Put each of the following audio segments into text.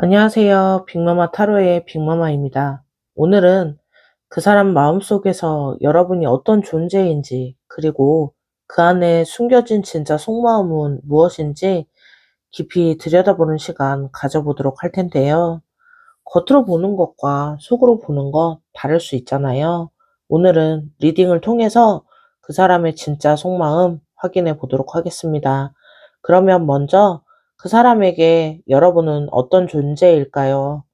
안녕하세요. 빅마마 타로의 빅마마입니다. 오늘은 그 사람 마음속에서 여러분이 어떤 존재인지, 그리고 그 안에 숨겨진 진짜 속마음은 무엇인지 깊이 들여다보는 시간 가져보도록 할 텐데요. 겉으로 보는 것과 속으로 보는 것 다를 수 있잖아요. 오늘은 리딩을 통해서 그 사람의 진짜 속마음 확인해 보도록 하겠습니다. 그러면 먼저 그 사람에게 여러분은 어떤 존재일까요?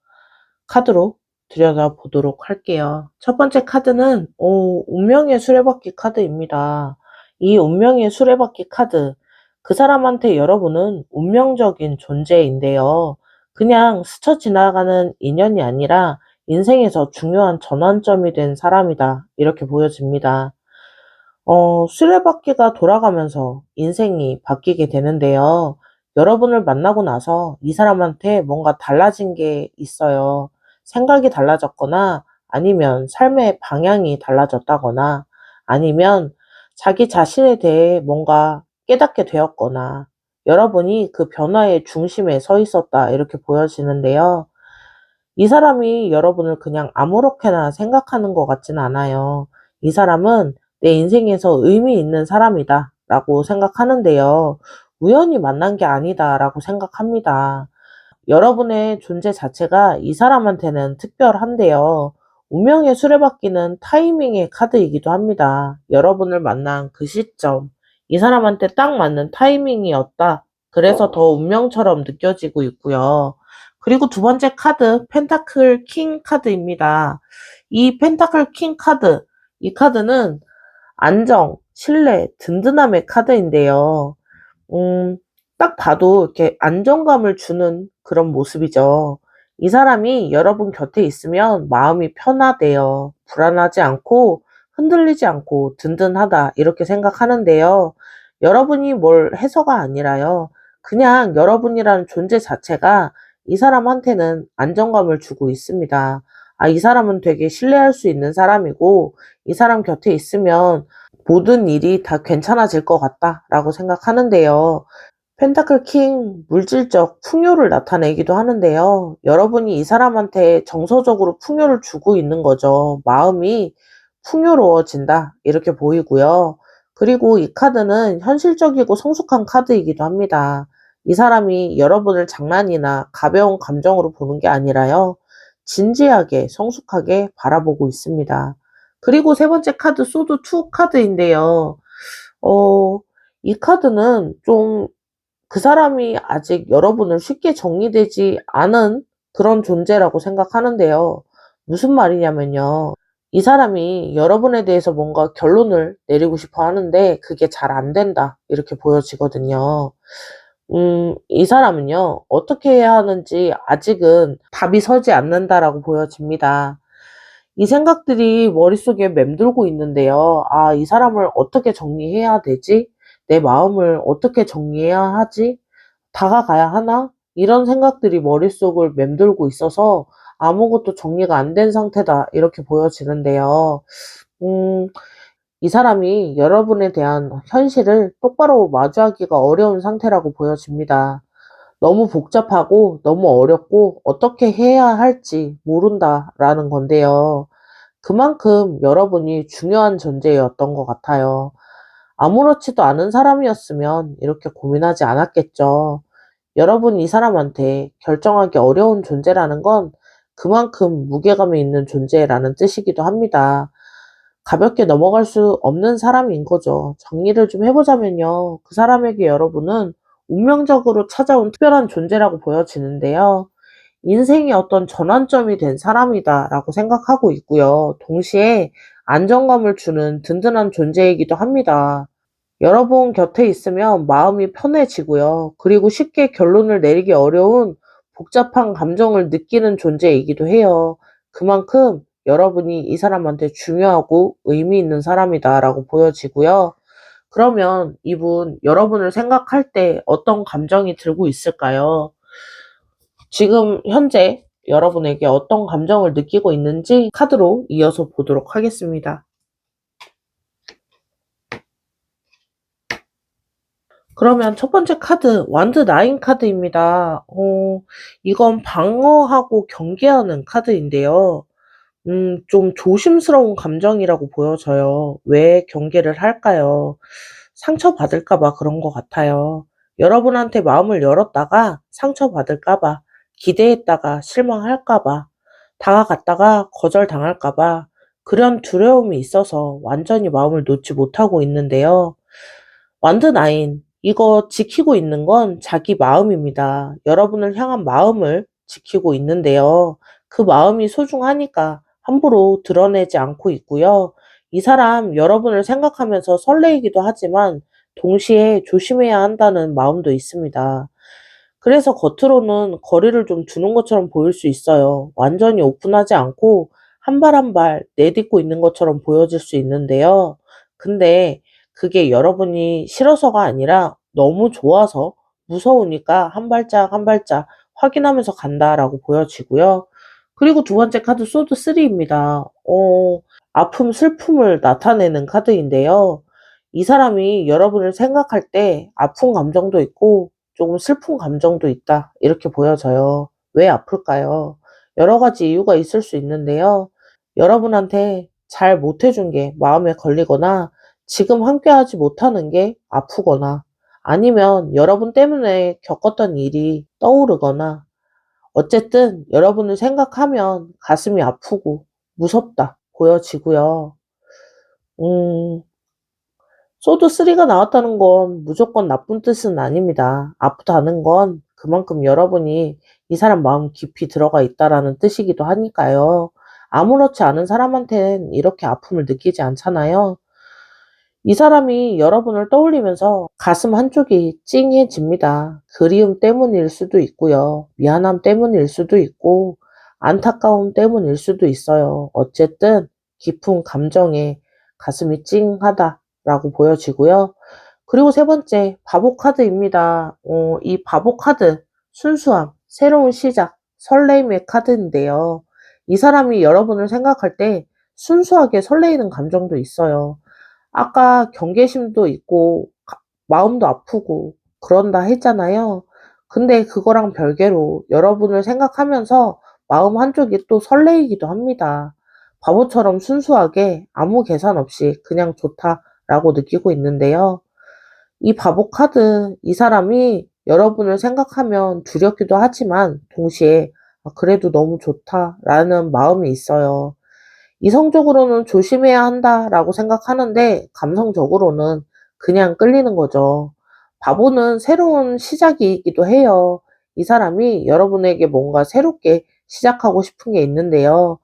카드로 들여다보도록 할게요. 첫 번째 카드는 운명의 수레바퀴 카드입니다. 이 운명의 수레바퀴 카드, 그 사람한테 여러분은 운명적인 존재인데요. 그냥 스쳐 지나가는 인연이 아니라 인생에서 중요한 전환점이 된 사람이다. 이렇게 보여집니다. 수레바퀴가 돌아가면서 인생이 바뀌게 되는데요. 여러분을 만나고 나서 이 사람한테 뭔가 달라진 게 있어요. 생각이 달라졌거나 아니면 삶의 방향이 달라졌다거나 아니면 자기 자신에 대해 뭔가 깨닫게 되었거나 여러분이 그 변화의 중심에 서 있었다 이렇게 보여지는데요. 이 사람이 여러분을 그냥 아무렇게나 생각하는 것 같진 않아요. 이 사람은 내 인생에서 의미 있는 사람이다 라고 생각하는데요. 우연히 만난 게 아니다 라고 생각합니다. 여러분의 존재 자체가 이 사람한테는 특별한데요. 운명의 수레바퀴는 타이밍의 카드이기도 합니다. 여러분을 만난 그 시점, 이 사람한테 딱 맞는 타이밍이었다. 그래서 더 운명처럼 느껴지고 있고요. 그리고 두 번째 카드, 펜타클 킹 카드입니다. 이 펜타클 킹 카드, 이 카드는 안정, 신뢰, 든든함의 카드인데요. 딱 봐도 이렇게 안정감을 주는 그런 모습이죠. 이 사람이 여러분 곁에 있으면 마음이 편하대요. 불안하지 않고 흔들리지 않고 든든하다 이렇게 생각하는데요. 여러분이 뭘 해서가 아니라요. 그냥 여러분이라는 존재 자체가 이 사람한테는 안정감을 주고 있습니다. 아, 이 사람은 되게 신뢰할 수 있는 사람이고 이 사람 곁에 있으면 모든 일이 다 괜찮아질 것 같다라고 생각하는데요. 펜타클 킹, 물질적 풍요를 나타내기도 하는데요. 여러분이 이 사람한테 정서적으로 풍요를 주고 있는 거죠. 마음이 풍요로워진다 이렇게 보이고요. 그리고 이 카드는 현실적이고 성숙한 카드이기도 합니다. 이 사람이 여러분을 장난이나 가벼운 감정으로 보는 게 아니라요. 진지하게 성숙하게 바라보고 있습니다. 그리고 세 번째 카드 소드 2 카드인데요. 이 카드는 좀 그 사람이 아직 여러분을 쉽게 정리되지 않은 그런 존재라고 생각하는데요. 무슨 말이냐면요. 이 사람이 여러분에 대해서 뭔가 결론을 내리고 싶어 하는데 그게 잘 안 된다. 이렇게 보여지거든요. 이 사람은요. 어떻게 해야 하는지 아직은 답이 서지 않는다라고 보여집니다. 이 생각들이 머릿속에 맴돌고 있는데요. 아, 이 사람을 어떻게 정리해야 되지? 내 마음을 어떻게 정리해야 하지? 다가가야 하나? 이런 생각들이 머릿속을 맴돌고 있어서 아무것도 정리가 안 된 상태다. 이렇게 보여지는데요. 음, 이 사람이 여러분에 대한 현실을 똑바로 마주하기가 어려운 상태라고 보여집니다. 너무 복잡하고 너무 어렵고 어떻게 해야 할지 모른다라는 건데요. 그만큼 여러분이 중요한 존재였던 것 같아요. 아무렇지도 않은 사람이었으면 이렇게 고민하지 않았겠죠. 여러분 이 사람한테 결정하기 어려운 존재라는 건 그만큼 무게감이 있는 존재라는 뜻이기도 합니다. 가볍게 넘어갈 수 없는 사람인 거죠. 정리를 좀 해보자면요. 그 사람에게 여러분은 운명적으로 찾아온 특별한 존재라고 보여지는데요. 인생의 어떤 전환점이 된 사람이다라고 생각하고 있고요. 동시에 안정감을 주는 든든한 존재이기도 합니다. 여러분 곁에 있으면 마음이 편해지고요. 그리고 쉽게 결론을 내리기 어려운 복잡한 감정을 느끼는 존재이기도 해요. 그만큼 여러분이 이 사람한테 중요하고 의미 있는 사람이다라고 보여지고요. 그러면 이분 여러분을 생각할 때 어떤 감정이 들고 있을까요? 지금 현재 여러분에게 어떤 감정을 느끼고 있는지 카드로 이어서 보도록 하겠습니다. 그러면 첫 번째 카드, 완드 나인 카드입니다. 이건 방어하고 경계하는 카드인데요. 좀 조심스러운 감정이라고 보여져요. 왜 경계를 할까요? 상처받을까 봐 그런 것 같아요. 여러분한테 마음을 열었다가 상처받을까 봐, 기대했다가 실망할까 봐, 다가갔다가 거절당할까 봐, 그런 두려움이 있어서 완전히 마음을 놓지 못하고 있는데요. 완드 나인, 이거 지키고 있는 건 자기 마음입니다. 여러분을 향한 마음을 지키고 있는데요. 그 마음이 소중하니까 함부로 드러내지 않고 있고요. 이 사람 여러분을 생각하면서 설레이기도 하지만 동시에 조심해야 한다는 마음도 있습니다. 그래서 겉으로는 거리를 좀 두는 것처럼 보일 수 있어요. 완전히 오픈하지 않고 한 발 한 발 내딛고 있는 것처럼 보여질 수 있는데요. 근데 그게 여러분이 싫어서가 아니라 너무 좋아서 무서우니까 한 발짝 한 발짝 확인하면서 간다라고 보여지고요. 그리고 두 번째 카드 소드 3입니다. 아픔, 슬픔을 나타내는 카드인데요. 이 사람이 여러분을 생각할 때 아픈 감정도 있고 조금 슬픈 감정도 있다. 이렇게 보여져요. 왜 아플까요? 여러 가지 이유가 있을 수 있는데요. 여러분한테 잘 못해준 게 마음에 걸리거나 지금 함께하지 못하는 게 아프거나 아니면 여러분 때문에 겪었던 일이 떠오르거나 어쨌든 여러분을 생각하면 가슴이 아프고 무섭다 보여지고요. 음, 소드 3가 나왔다는 건 무조건 나쁜 뜻은 아닙니다. 아프다는 건 그만큼 여러분이 이 사람 마음 깊이 들어가 있다라는 뜻이기도 하니까요. 아무렇지 않은 사람한텐 이렇게 아픔을 느끼지 않잖아요. 이 사람이 여러분을 떠올리면서 가슴 한쪽이 찡해집니다. 그리움 때문일 수도 있고요. 미안함 때문일 수도 있고, 안타까움 때문일 수도 있어요. 어쨌든 깊은 감정에 가슴이 찡하다라고 보여지고요. 그리고 세 번째, 바보 카드입니다. 이 바보 카드, 순수함, 새로운 시작, 설레임의 카드인데요. 이 사람이 여러분을 생각할 때 순수하게 설레이는 감정도 있어요. 아까 경계심도 있고 마음도 아프고 그런다 했잖아요. 근데 그거랑 별개로 여러분을 생각하면서 마음 한쪽이 또 설레이기도 합니다. 바보처럼 순수하게 아무 계산 없이 그냥 좋다라고 느끼고 있는데요. 이 바보 카드, 이 사람이 여러분을 생각하면 두렵기도 하지만 동시에 그래도 너무 좋다라는 마음이 있어요. 이성적으로는 조심해야 한다라고 생각하는데 감성적으로는 그냥 끌리는 거죠. 바보는 새로운 시작이기도 해요. 이 사람이 여러분에게 뭔가 새롭게 시작하고 싶은 게 있는데요.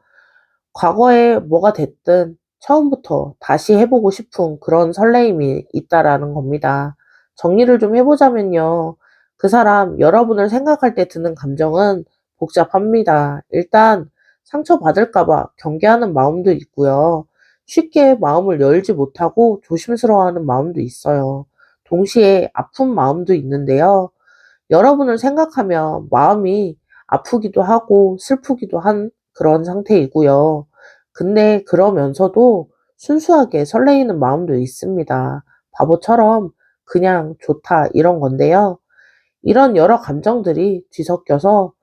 과거에 뭐가 됐든 처음부터 다시 해보고 싶은 그런 설레임이 있다라는 겁니다. 정리를 좀 해보자면요. 그 사람 여러분을 생각할 때 드는 감정은 복잡합니다. 일단 상처받을까봐 경계하는 마음도 있고요. 쉽게 마음을 열지 못하고 조심스러워하는 마음도 있어요. 동시에 아픈 마음도 있는데요. 여러분을 생각하면 마음이 아프기도 하고 슬프기도 한 그런 상태이고요. 근데 그러면서도 순수하게 설레이는 마음도 있습니다. 바보처럼 그냥 좋다 이런 건데요. 이런 여러 감정들이 뒤섞여서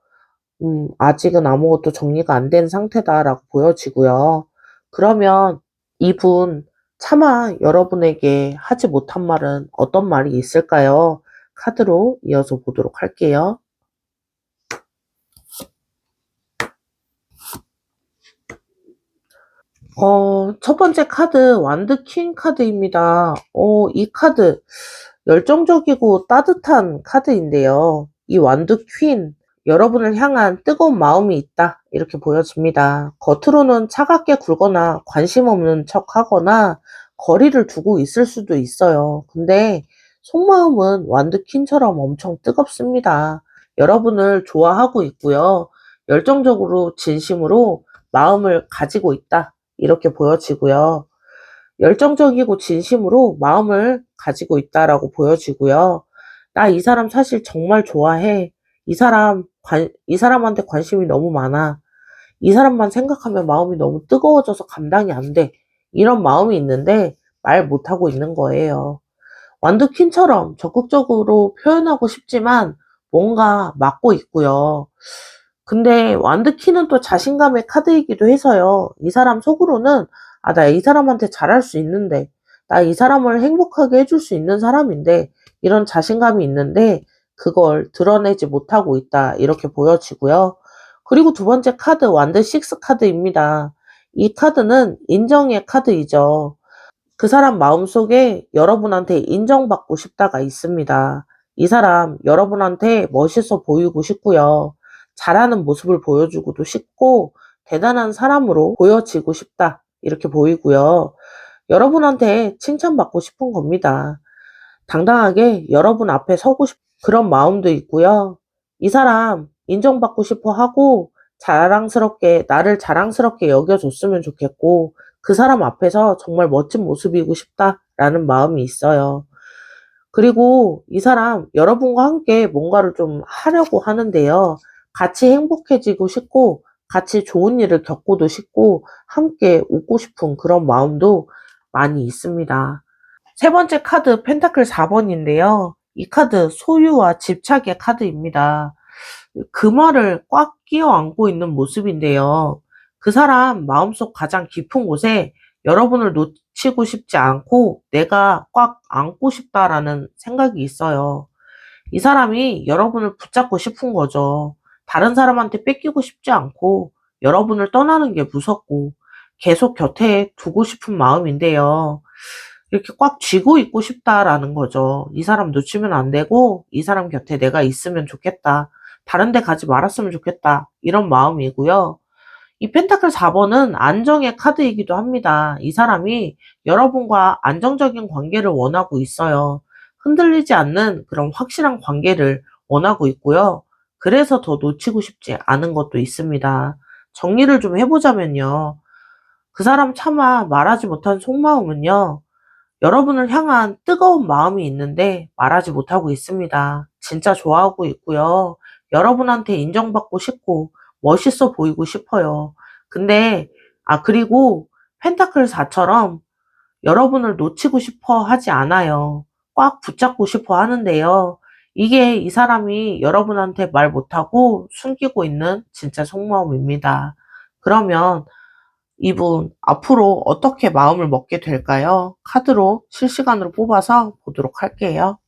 아직은 아무것도 정리가 안 된 상태다라고 보여지고요. 그러면 이분 차마 여러분에게 하지 못한 말은 어떤 말이 있을까요? 카드로 이어서 보도록 할게요. 첫 번째 카드 완드 퀸 카드입니다. 이 카드 열정적이고 따뜻한 카드인데요. 이 완드 퀸 여러분을 향한 뜨거운 마음이 있다 이렇게 보여집니다. 겉으로는 차갑게 굴거나 관심 없는 척 하거나 거리를 두고 있을 수도 있어요. 근데 속마음은 완드 퀸처럼 엄청 뜨겁습니다. 여러분을 좋아하고 있고요. 열정적으로 진심으로 마음을 가지고 있다 이렇게 보여지고요. 열정적이고 진심으로 마음을 가지고 있다라고 보여지고요. 나 이 사람 사실 정말 좋아해. 이 사람한테 관심이 너무 많아. 이 사람만 생각하면 마음이 너무 뜨거워져서 감당이 안 돼. 이런 마음이 있는데 말 못하고 있는 거예요. 완두퀸처럼 적극적으로 표현하고 싶지만 뭔가 막고 있고요. 근데 완드키는 또 자신감의 카드이기도 해서요. 이 사람 속으로는 나 이 사람한테 잘할 수 있는데, 나 이 사람을 행복하게 해줄 수 있는 사람인데, 이런 자신감이 있는데 그걸 드러내지 못하고 있다 이렇게 보여지고요. 그리고 두 번째 카드 완드 식스 카드입니다. 이 카드는 인정의 카드이죠. 그 사람 마음속에 여러분한테 인정받고 싶다가 있습니다. 이 사람 여러분한테 멋있어 보이고 싶고요. 잘하는 모습을 보여주고도 싶고 대단한 사람으로 보여지고 싶다. 이렇게 보이고요. 여러분한테 칭찬받고 싶은 겁니다. 당당하게 여러분 앞에 서고 싶은 그런 마음도 있고요. 이 사람 인정받고 싶어 하고 나를 자랑스럽게 여겨줬으면 좋겠고 그 사람 앞에서 정말 멋진 모습이고 싶다라는 마음이 있어요. 그리고 이 사람 여러분과 함께 뭔가를 좀 하려고 하는데요. 같이 행복해지고 싶고 같이 좋은 일을 겪고도 싶고 함께 웃고 싶은 그런 마음도 많이 있습니다. 세 번째 카드 펜타클 4번인데요. 이 카드 소유와 집착의 카드입니다. 금화를 꽉 끼어 안고 있는 모습인데요. 그 사람 마음속 가장 깊은 곳에 여러분을 놓치고 싶지 않고 내가 꽉 안고 싶다라는 생각이 있어요. 이 사람이 여러분을 붙잡고 싶은 거죠. 다른 사람한테 뺏기고 싶지 않고 여러분을 떠나는 게 무섭고 계속 곁에 두고 싶은 마음인데요. 이렇게 꽉 쥐고 있고 싶다라는 거죠. 이 사람 놓치면 안 되고 이 사람 곁에 내가 있으면 좋겠다. 다른 데 가지 말았으면 좋겠다. 이런 마음이고요. 이 펜타클 4번은 안정의 카드이기도 합니다. 이 사람이 여러분과 안정적인 관계를 원하고 있어요. 흔들리지 않는 그런 확실한 관계를 원하고 있고요. 그래서 더 놓치고 싶지 않은 것도 있습니다. 정리를 좀 해보자면요. 그 사람 차마 말하지 못한 속마음은요. 여러분을 향한 뜨거운 마음이 있는데 말하지 못하고 있습니다. 진짜 좋아하고 있고요. 여러분한테 인정받고 싶고 멋있어 보이고 싶어요. 근데 그리고 펜타클 4처럼 여러분을 놓치고 싶어 하지 않아요. 꽉 붙잡고 싶어 하는데요. 이게 이 사람이 여러분한테 말 못하고 숨기고 있는 진짜 속마음입니다. 그러면 이분 앞으로 어떻게 마음을 먹게 될까요? 카드로 실시간으로 뽑아서 보도록 할게요.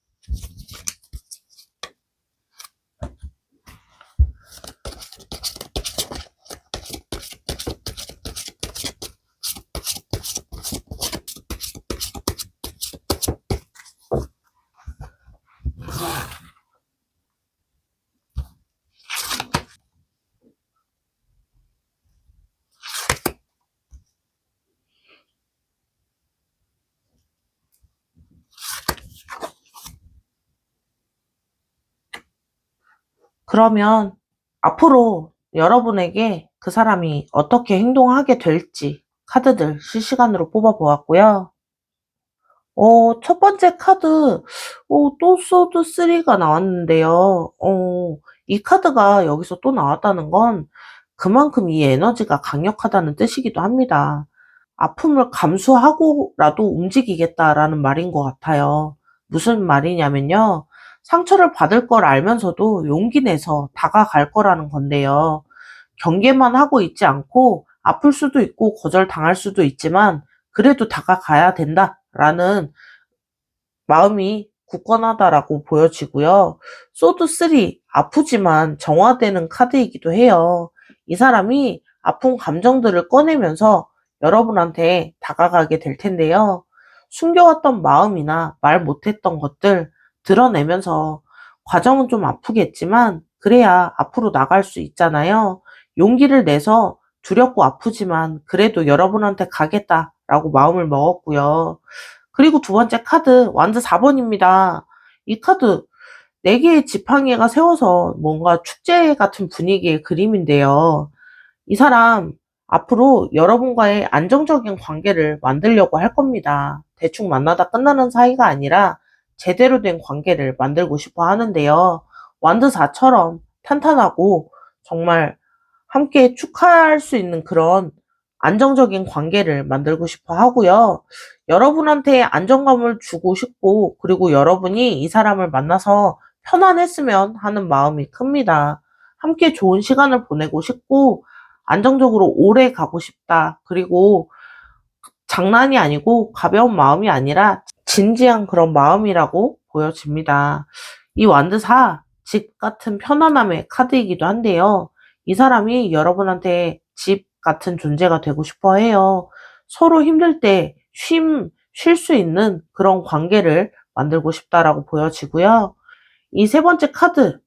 그러면 앞으로 여러분에게 그 사람이 어떻게 행동하게 될지 카드들 실시간으로 뽑아 보았고요. 첫 번째 카드, 또 소드 3가 나왔는데요. 이 카드가 여기서 또 나왔다는 건 그만큼 이 에너지가 강력하다는 뜻이기도 합니다. 아픔을 감수하고라도 움직이겠다라는 말인 것 같아요. 무슨 말이냐면요. 상처를 받을 걸 알면서도 용기 내서 다가갈 거라는 건데요. 경계만 하고 있지 않고 아플 수도 있고 거절당할 수도 있지만 그래도 다가가야 된다라는 마음이 굳건하다라고 보여지고요. 소드 3, 아프지만 정화되는 카드이기도 해요. 이 사람이 아픈 감정들을 꺼내면서 여러분한테 다가가게 될 텐데요. 숨겨왔던 마음이나 말 못했던 것들 드러내면서 과정은 좀 아프겠지만 그래야 앞으로 나갈 수 있잖아요. 용기를 내서 두렵고 아프지만 그래도 여러분한테 가겠다라고 마음을 먹었고요. 그리고 두 번째 카드 완드 4번입니다. 이 카드 4개의 지팡이가 세워서 뭔가 축제 같은 분위기의 그림인데요. 이 사람 앞으로 여러분과의 안정적인 관계를 만들려고 할 겁니다. 대충 만나다 끝나는 사이가 아니라 제대로 된 관계를 만들고 싶어 하는데요. 완드 4처럼 탄탄하고 정말 함께 축하할 수 있는 그런 안정적인 관계를 만들고 싶어 하고요. 여러분한테 안정감을 주고 싶고, 그리고 여러분이 이 사람을 만나서 편안했으면 하는 마음이 큽니다. 함께 좋은 시간을 보내고 싶고, 안정적으로 오래 가고 싶다. 그리고 장난이 아니고 가벼운 마음이 아니라 진지한 그런 마음이라고 보여집니다. 이 완드 4, 집 같은 편안함의 카드이기도 한데요. 이 사람이 여러분한테 집 같은 존재가 되고 싶어 해요. 서로 힘들 때 쉴 수 있는 그런 관계를 만들고 싶다라고 보여지고요. 이 세 번째 카드,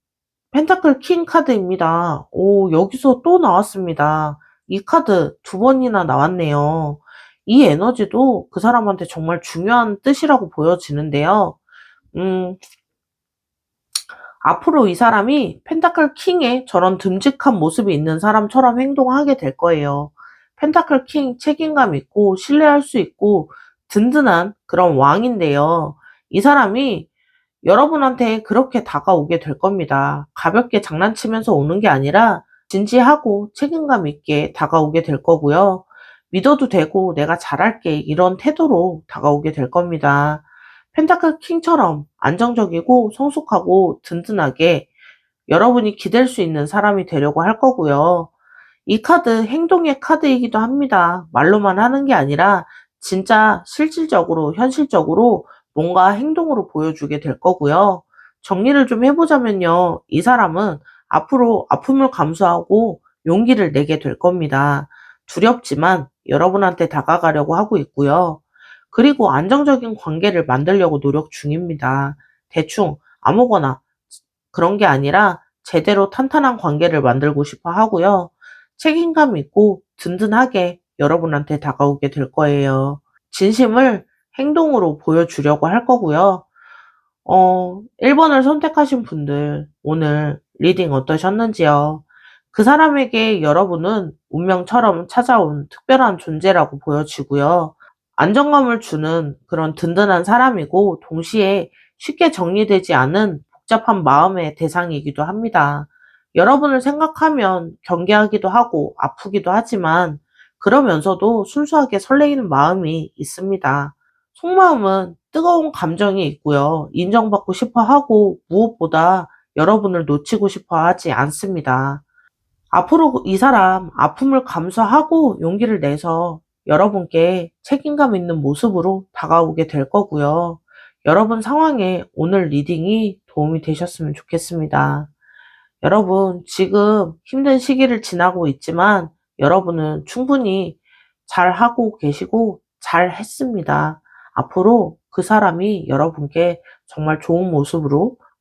펜타클 킹 카드입니다. 여기서 또 나왔습니다. 이 카드 두 번이나 나왔네요. 이 에너지도 그 사람한테 정말 중요한 뜻이라고 보여지는데요. 음, 앞으로 이 사람이 펜타클 킹의 저런 듬직한 모습이 있는 사람처럼 행동하게 될 거예요. 펜타클 킹 책임감 있고 신뢰할 수 있고 든든한 그런 왕인데요. 이 사람이 여러분한테 그렇게 다가오게 될 겁니다. 가볍게 장난치면서 오는 게 아니라 진지하고 책임감 있게 다가오게 될 거고요. 믿어도 되고 내가 잘할게 이런 태도로 다가오게 될 겁니다. 펜타클 킹처럼 안정적이고 성숙하고 든든하게 여러분이 기댈 수 있는 사람이 되려고 할 거고요. 이 카드 행동의 카드이기도 합니다. 말로만 하는 게 아니라 진짜 실질적으로, 현실적으로 뭔가 행동으로 보여주게 될 거고요. 정리를 좀 해보자면요. 이 사람은 앞으로 아픔을 감수하고 용기를 내게 될 겁니다. 두렵지만 여러분한테 다가가려고 하고 있고요. 그리고 안정적인 관계를 만들려고 노력 중입니다. 대충 아무거나 그런 게 아니라 제대로 탄탄한 관계를 만들고 싶어 하고요. 책임감 있고 든든하게 여러분한테 다가오게 될 거예요. 진심을 행동으로 보여주려고 할 거고요. 1번을 선택하신 분들 오늘 리딩 어떠셨는지요? 그 사람에게 여러분은 운명처럼 찾아온 특별한 존재라고 보여지고요. 안정감을 주는 그런 든든한 사람이고 동시에 쉽게 정리되지 않은 복잡한 마음의 대상이기도 합니다. 여러분을 생각하면 경계하기도 하고 아프기도 하지만 그러면서도 순수하게 설레이는 마음이 있습니다. 속마음은 뜨거운 감정이 있고요. 인정받고 싶어 하고 무엇보다 여러분을 놓치고 싶어 하지 않습니다. 앞으로 이 사람 아픔을 감수하고 용기를 내서 여러분께 책임감 있는 모습으로 다가오게 될 거고요. 여러분 상황에 오늘 리딩이 도움이 되셨으면 좋겠습니다. 여러분 지금 힘든 시기를 지나고 있지만 여러분은 충분히 잘하고 계시고 잘했습니다. 앞으로 그 사람이 여러분께 정말 좋은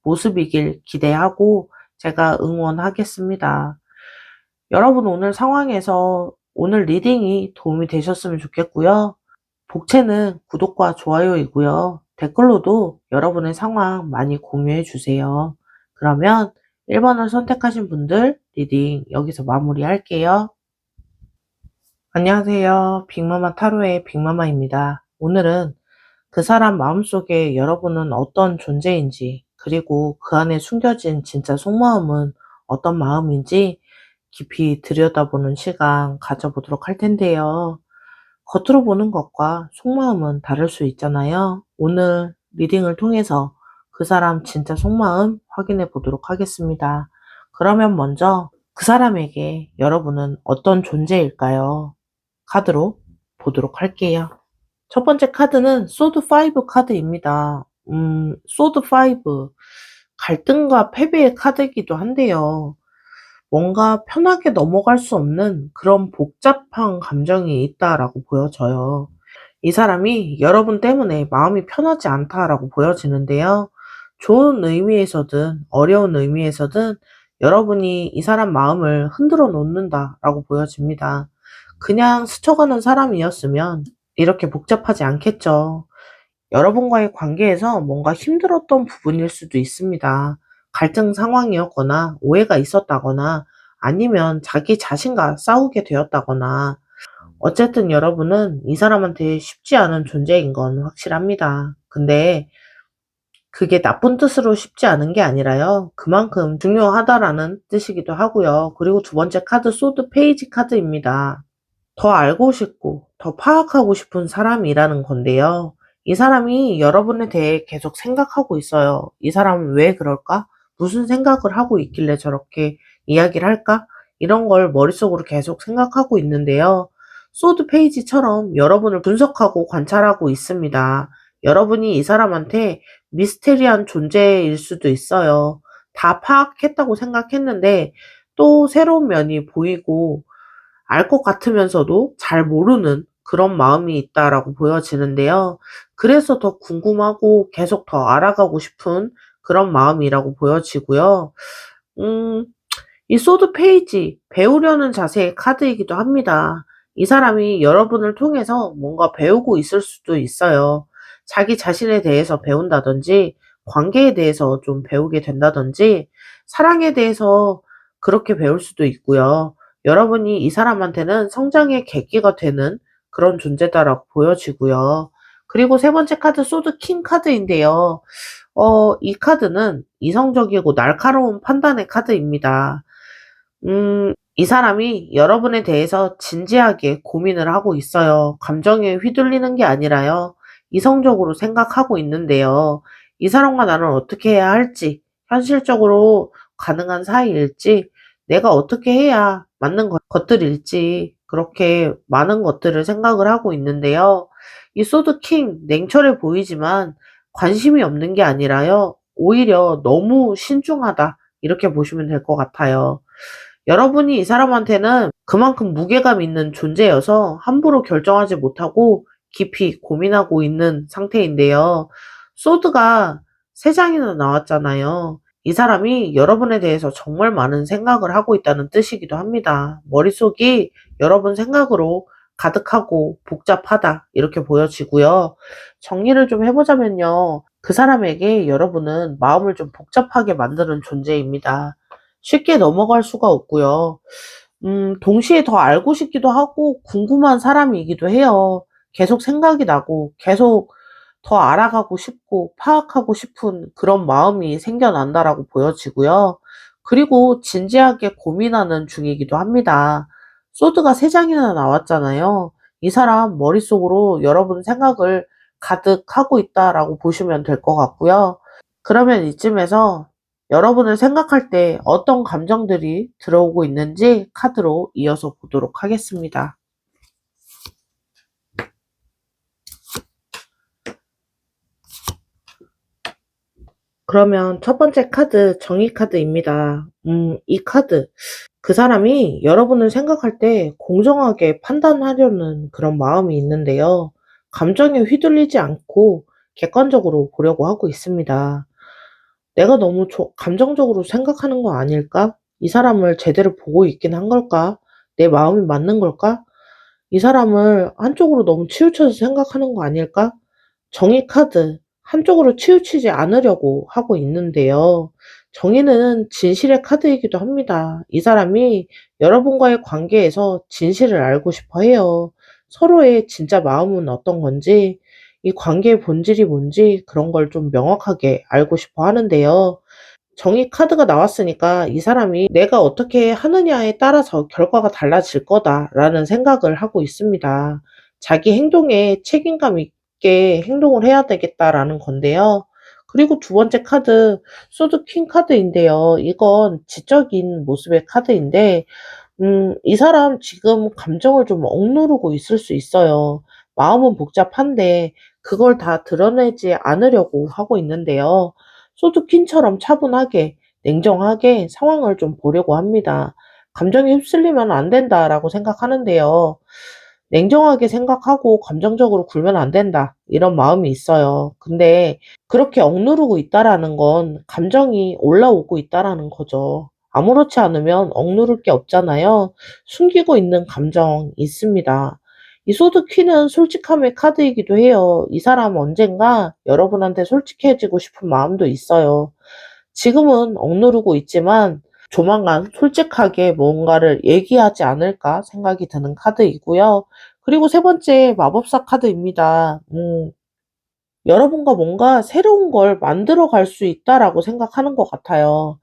모습이길 기대하고 제가 응원하겠습니다. 여러분 오늘 상황에서 오늘 리딩이 도움이 되셨으면 좋겠고요. 복채는 구독과 좋아요이고요. 댓글로도 여러분의 상황 많이 공유해 주세요. 그러면 1번을 선택하신 분들 리딩 여기서 마무리할게요. 안녕하세요. 빅마마 타로의 빅마마입니다. 오늘은 그 사람 마음속에 여러분은 어떤 존재인지, 그리고 그 안에 숨겨진 진짜 속마음은 어떤 마음인지 깊이 들여다보는 시간 가져보도록 할 텐데요. 겉으로 보는 것과 속마음은 다를 수 있잖아요. 오늘 리딩을 통해서 그 사람 진짜 속마음 확인해 보도록 하겠습니다. 그러면 먼저 그 사람에게 여러분은 어떤 존재일까요? 카드로 보도록 할게요. 첫 번째 카드는 소드 5 카드입니다. 소드 5. 갈등과 패배의 카드이기도 한데요. 뭔가 편하게 넘어갈 수 없는 그런 복잡한 감정이 있다라고 보여져요. 이 사람이 여러분 때문에 마음이 편하지 않다라고 보여지는데요. 좋은 의미에서든 어려운 의미에서든 여러분이 이 사람 마음을 흔들어 놓는다라고 보여집니다. 그냥 스쳐가는 사람이었으면 이렇게 복잡하지 않겠죠. 여러분과의 관계에서 뭔가 힘들었던 부분일 수도 있습니다. 갈등 상황이었거나 오해가 있었다거나 아니면 자기 자신과 싸우게 되었다거나 어쨌든 여러분은 이 사람한테 쉽지 않은 존재인 건 확실합니다. 근데 그게 나쁜 뜻으로 쉽지 않은 게 아니라요. 그만큼 중요하다라는 뜻이기도 하고요. 그리고 두 번째 카드 소드 페이지 카드입니다. 더 알고 싶고 더 파악하고 싶은 사람이라는 건데요. 이 사람이 여러분에 대해 계속 생각하고 있어요. 이 사람은 왜 그럴까? 무슨 생각을 하고 있길래 저렇게 이야기를 할까? 이런 걸 머릿속으로 계속 생각하고 있는데요. 소드 페이지처럼 여러분을 분석하고 관찰하고 있습니다. 여러분이 이 사람한테 미스테리한 존재일 수도 있어요. 다 파악했다고 생각했는데 또 새로운 면이 보이고 알 것 같으면서도 잘 모르는 그런 마음이 있다라고 보여지는데요. 그래서 더 궁금하고 계속 더 알아가고 싶은 그런 마음이라고 보여지고요. 음, 이 소드 페이지, 배우려는 자세의 카드이기도 합니다. 이 사람이 여러분을 통해서 뭔가 배우고 있을 수도 있어요. 자기 자신에 대해서 배운다든지, 관계에 대해서 좀 배우게 된다든지, 사랑에 대해서 그렇게 배울 수도 있고요. 여러분이 이 사람한테는 성장의 계기가 되는 그런 존재다라고 보여지고요. 그리고 세 번째 카드 소드 킹 카드인데요. 이 카드는 이성적이고 날카로운 판단의 카드입니다. 이 사람이 여러분에 대해서 진지하게 고민을 하고 있어요. 감정에 휘둘리는 게 아니라요. 이성적으로 생각하고 있는데요. 이 사람과 나는 어떻게 해야 할지, 현실적으로 가능한 사이일지, 내가 어떻게 해야 맞는 것들일지, 그렇게 많은 것들을 생각을 하고 있는데요. 이 소드 킹, 냉철해 보이지만 관심이 없는 게 아니라요. 오히려 너무 신중하다. 이렇게 보시면 될 것 같아요. 여러분이 이 사람한테는 그만큼 무게감 있는 존재여서 함부로 결정하지 못하고 깊이 고민하고 있는 상태인데요. 소드가 세 장이나 나왔잖아요. 이 사람이 여러분에 대해서 정말 많은 생각을 하고 있다는 뜻이기도 합니다. 머릿속이 여러분 생각으로 가득하고 복잡하다 이렇게 보여지고요. 정리를 좀 해보자면요. 그 사람에게 여러분은 마음을 좀 복잡하게 만드는 존재입니다. 쉽게 넘어갈 수가 없고요. 동시에 더 알고 싶기도 하고 궁금한 사람이기도 해요. 계속 생각이 나고 계속 더 알아가고 싶고 파악하고 싶은 그런 마음이 생겨난다라고 보여지고요. 그리고 진지하게 고민하는 중이기도 합니다. 소드가 세 장이나 나왔잖아요. 이 사람 머릿속으로 여러분 생각을 가득 하고 있다라고 보시면 될 것 같고요. 그러면 이쯤에서 여러분을 생각할 때 어떤 감정들이 들어오고 있는지 카드로 이어서 보도록 하겠습니다. 그러면 첫 번째 카드 정의 카드입니다. 이 카드. 그 사람이 여러분을 생각할 때 공정하게 판단하려는 그런 마음이 있는데요. 감정에 휘둘리지 않고 객관적으로 보려고 하고 있습니다. 내가 너무 감정적으로 생각하는 거 아닐까? 이 사람을 제대로 보고 있긴 한 걸까? 내 마음이 맞는 걸까? 이 사람을 한쪽으로 너무 치우쳐서 생각하는 거 아닐까? 정의 카드. 한쪽으로 치우치지 않으려고 하고 있는데요. 정의는 진실의 카드이기도 합니다. 이 사람이 여러분과의 관계에서 진실을 알고 싶어 해요. 서로의 진짜 마음은 어떤 건지, 이 관계의 본질이 뭔지 그런 걸 좀 명확하게 알고 싶어 하는데요. 정의 카드가 나왔으니까 이 사람이 내가 어떻게 하느냐에 따라서 결과가 달라질 거다라는 생각을 하고 있습니다. 자기 행동에 책임감 있게 행동을 해야 되겠다라는 건데요. 그리고 두 번째 카드, 소드 퀸 카드인데요. 이건 지적인 모습의 카드인데, 이 사람 지금 감정을 좀 억누르고 있을 수 있어요. 마음은 복잡한데, 그걸 다 드러내지 않으려고 하고 있는데요. 소드퀸처럼 차분하게, 냉정하게 상황을 좀 보려고 합니다. 감정에 휩쓸리면 안 된다라고 생각하는데요. 냉정하게 생각하고 감정적으로 굴면 안 된다. 이런 마음이 있어요. 근데 그렇게 억누르고 있다라는 건 감정이 올라오고 있다라는 거죠. 아무렇지 않으면 억누를 게 없잖아요. 숨기고 있는 감정 있습니다. 이 소드 퀸은 솔직함의 카드이기도 해요. 이 사람 언젠가 여러분한테 솔직해지고 싶은 마음도 있어요. 지금은 억누르고 있지만 조만간 솔직하게 뭔가를 얘기하지 않을까 생각이 드는 카드이고요. 그리고 세 번째 마법사 카드입니다. 여러분과 뭔가 새로운 걸 만들어 갈 수 있다라고 생각하는 것 같아요.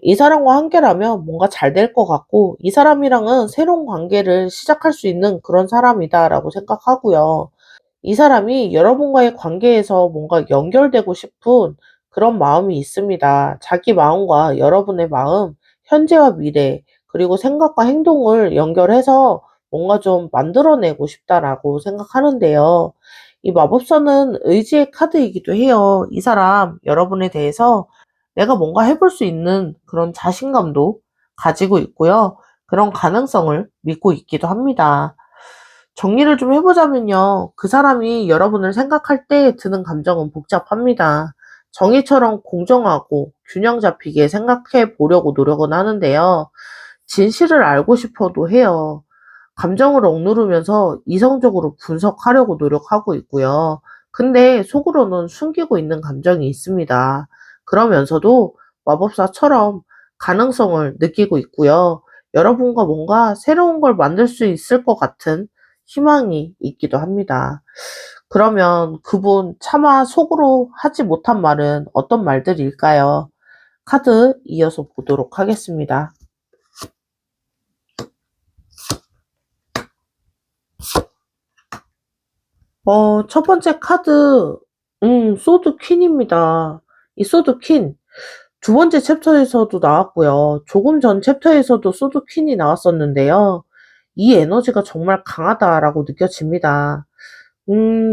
이 사람과 함께라면 뭔가 잘 될 것 같고, 이 사람이랑은 새로운 관계를 시작할 수 있는 그런 사람이다라고 생각하고요. 이 사람이 여러분과의 관계에서 뭔가 연결되고 싶은 그런 마음이 있습니다. 자기 마음과 여러분의 마음, 현재와 미래, 그리고 생각과 행동을 연결해서 뭔가 좀 만들어내고 싶다라고 생각하는데요. 이 마법사는 의지의 카드이기도 해요. 이 사람, 여러분에 대해서 내가 뭔가 해볼 수 있는 그런 자신감도 가지고 있고요. 그런 가능성을 믿고 있기도 합니다. 정리를 좀 해보자면요. 그 사람이 여러분을 생각할 때 드는 감정은 복잡합니다. 정의처럼 공정하고 균형 잡히게 생각해 보려고 노력은 하는데요. 진실을 알고 싶어도 해요. 감정을 억누르면서 이성적으로 분석하려고 노력하고 있고요. 근데 속으로는 숨기고 있는 감정이 있습니다. 그러면서도 마법사처럼 가능성을 느끼고 있고요. 여러분과 뭔가 새로운 걸 만들 수 있을 것 같은 희망이 있기도 합니다. 그러면 그분 차마 속으로 하지 못한 말은 어떤 말들일까요? 카드 이어서 보도록 하겠습니다. 첫 번째 카드, 소드 퀸입니다. 이 소드 퀸, 두 번째 챕터에서도 나왔고요. 조금 전 챕터에서도 소드 퀸이 나왔었는데요. 이 에너지가 정말 강하다라고 느껴집니다.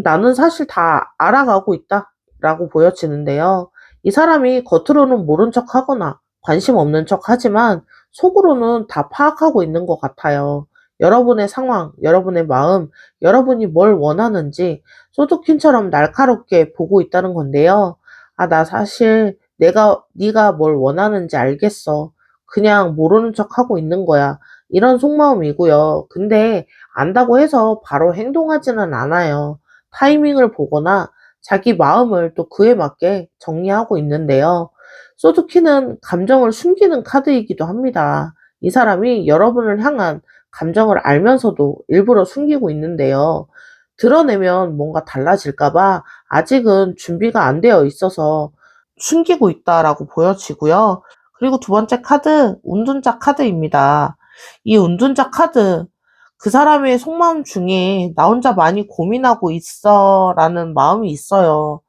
나는 사실 다 알아가고 있다라고 보여지는데요. 이 사람이 겉으로는 모른 척 하거나 관심 없는 척 하지만 속으로는 다 파악하고 있는 것 같아요. 여러분의 상황, 여러분의 마음, 여러분이 뭘 원하는지 소드퀸처럼 날카롭게 보고 있다는 건데요. 아, 나 사실 네가 뭘 원하는지 알겠어. 그냥 모르는 척 하고 있는 거야. 이런 속마음이고요. 근데 안다고 해서 바로 행동하지는 않아요. 타이밍을 보거나 자기 마음을 또 그에 맞게 정리하고 있는데요. 소드키는 감정을 숨기는 카드이기도 합니다. 이 사람이 여러분을 향한 감정을 알면서도 일부러 숨기고 있는데요. 드러내면 뭔가 달라질까봐 아직은 준비가 안 되어 있어서 숨기고 있다라고 보여지고요. 그리고 두 번째 카드, 운둔자 카드입니다. 이 운둔자 카드, 그 사람의 속마음 중에 나 혼자 많이 고민하고 있어 라는 마음이 있어요.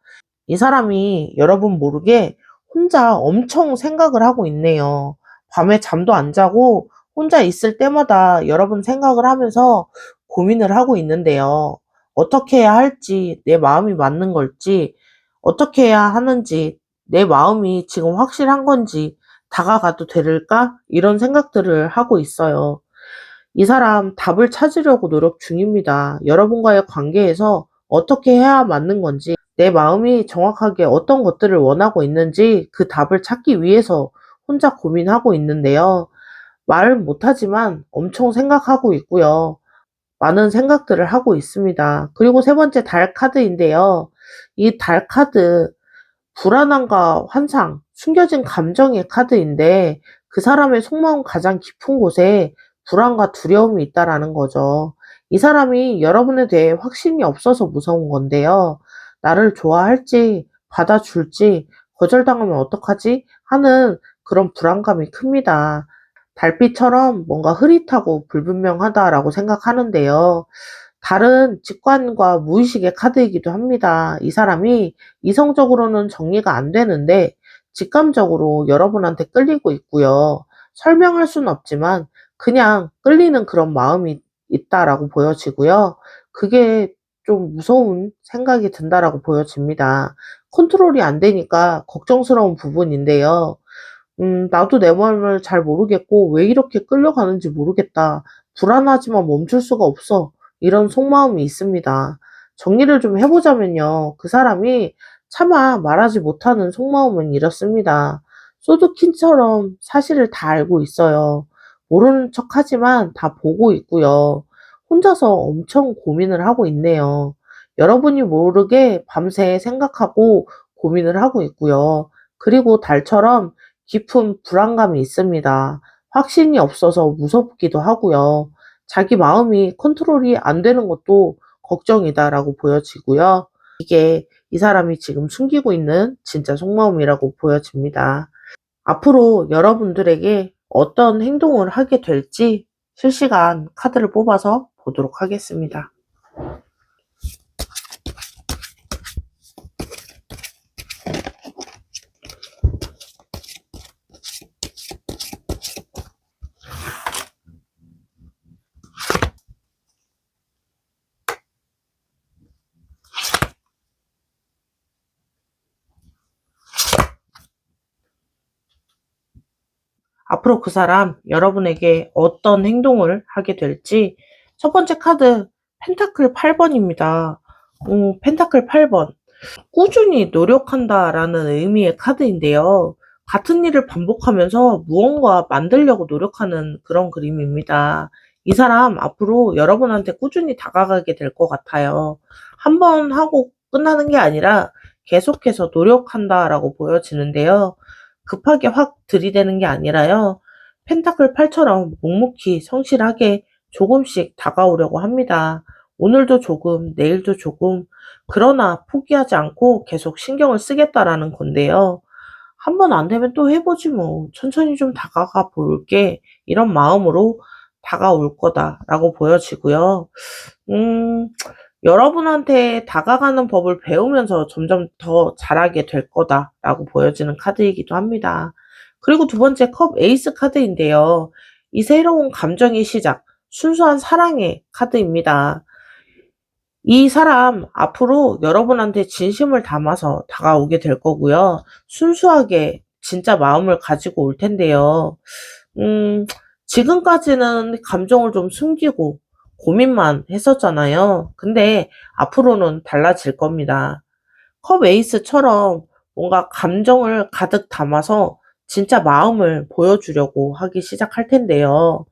이 사람이 여러분 모르게 혼자 엄청 생각을 하고 있네요. 밤에 잠도 안 자고 혼자 있을 때마다 여러분 생각을 하면서 고민을 하고 있는데요. 어떻게 해야 할지, 내 마음이 맞는 걸지, 어떻게 해야 하는지, 내 마음이 지금 확실한 건지, 다가가도 될까? 이런 생각들을 하고 있어요. 이 사람 답을 찾으려고 노력 중입니다. 여러분과의 관계에서 어떻게 해야 맞는 건지, 내 마음이 정확하게 어떤 것들을 원하고 있는지 그 답을 찾기 위해서 혼자 고민하고 있는데요. 말은 못하지만 엄청 생각하고 있고요. 많은 생각들을 하고 있습니다. 그리고 세 번째 달 카드인데요. 이 달 카드, 불안함과 환상, 숨겨진 감정의 카드인데 그 사람의 속마음 가장 깊은 곳에 불안과 두려움이 있다라는 거죠. 이 사람이 여러분에 대해 확신이 없어서 무서운 건데요. 나를 좋아할지, 받아줄지, 거절당하면 어떡하지? 하는 그런 불안감이 큽니다. 달빛처럼 뭔가 흐릿하고 불분명하다라고 생각하는데요. 다른 직관과 무의식의 카드이기도 합니다. 이 사람이 이성적으로는 정리가 안 되는데 직감적으로 여러분한테 끌리고 있고요. 설명할 수는 없지만 그냥 끌리는 그런 마음이 있다라고 보여지고요. 그게 좀 무서운 생각이 든다라고 보여집니다. 컨트롤이 안 되니까 걱정스러운 부분인데요. 나도 내 마음을 잘 모르겠고 왜 이렇게 끌려가는지 모르겠다. 불안하지만 멈출 수가 없어. 이런 속마음이 있습니다. 정리를 좀 해보자면요. 그 사람이 차마 말하지 못하는 속마음은 이렇습니다. 소드킨처럼 사실을 다 알고 있어요. 모르는 척 하지만 다 보고 있고요. 혼자서 엄청 고민을 하고 있네요. 여러분이 모르게 밤새 생각하고 고민을 하고 있고요. 그리고 달처럼 깊은 불안감이 있습니다. 확신이 없어서 무섭기도 하고요. 자기 마음이 컨트롤이 안 되는 것도 걱정이다라고 보여지고요. 이게 이 사람이 지금 숨기고 있는 진짜 속마음이라고 보여집니다. 앞으로 여러분들에게 어떤 행동을 하게 될지 실시간 카드를 뽑아서 보도록 하겠습니다. 앞으로 그 사람 여러분에게 어떤 행동을 하게 될지 첫 번째 카드 펜타클 8번입니다. 펜타클 8번. 꾸준히 노력한다라는 의미의 카드인데요. 같은 일을 반복하면서 무언가 만들려고 노력하는 그런 그림입니다. 이 사람 앞으로 여러분한테 꾸준히 다가가게 될 것 같아요. 한 번 하고 끝나는 게 아니라 계속해서 노력한다라고 보여지는데요. 급하게 확 들이대는 게 아니라요. 펜타클 8처럼 묵묵히 성실하게 조금씩 다가오려고 합니다. 오늘도 조금, 내일도 조금, 그러나 포기하지 않고 계속 신경을 쓰겠다라는 건데요. 한 번 안 되면 또 해보지 뭐. 천천히 좀 다가가 볼게. 이런 마음으로 다가올 거다라고 보여지고요. 음, 여러분한테 다가가는 법을 배우면서 점점 더 잘하게 될 거다라고 보여지는 카드이기도 합니다. 그리고 두 번째 컵 에이스 카드인데요. 이 새로운 감정의 시작, 순수한 사랑의 카드입니다. 이 사람 앞으로 여러분한테 진심을 담아서 다가오게 될 거고요. 순수하게 진짜 마음을 가지고 올 텐데요. 지금까지는 감정을 좀 숨기고 고민만 했었잖아요. 근데 앞으로는 달라질 겁니다. 컵 에이스처럼 뭔가 감정을 가득 담아서 진짜 마음을 보여주려고 하기 시작할 텐데요.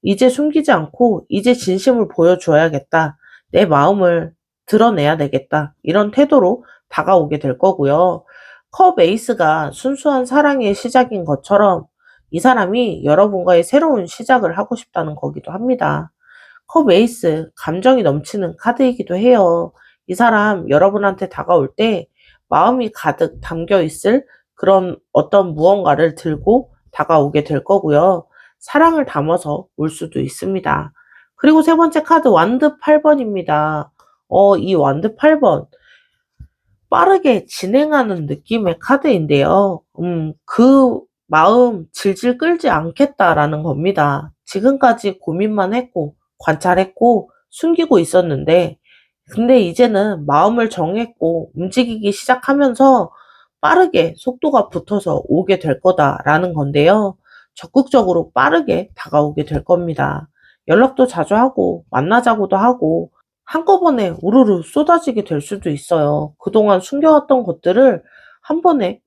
이제 숨기지 않고 이제 진심을 보여줘야겠다. 내 마음을 드러내야 되겠다. 이런 태도로 다가오게 될 거고요. 컵 에이스가 순수한 사랑의 시작인 것처럼 이 사람이 여러분과의 새로운 시작을 하고 싶다는 거기도 합니다. 컵 에이스, 감정이 넘치는 카드이기도 해요. 이 사람 여러분한테 다가올 때 마음이 가득 담겨 있을 그런 어떤 무언가를 들고 다가오게 될 거고요. 사랑을 담아서 올 수도 있습니다. 그리고 세 번째 카드 완드 8번입니다. 이 완드 8번. 빠르게 진행하는 느낌의 카드인데요. 그 마음 질질 끌지 않겠다라는 겁니다. 지금까지 고민만 했고, 관찰했고, 숨기고 있었는데, 근데 이제는 마음을 정했고, 움직이기 시작하면서 빠르게 속도가 붙어서 오게 될 거다라는 건데요. 적극적으로 빠르게 다가오게 될 겁니다. 연락도 자주 하고, 만나자고도 하고, 한꺼번에 우르르 쏟아지게 될 수도 있어요. 그동안 숨겨왔던 것들을 한 번에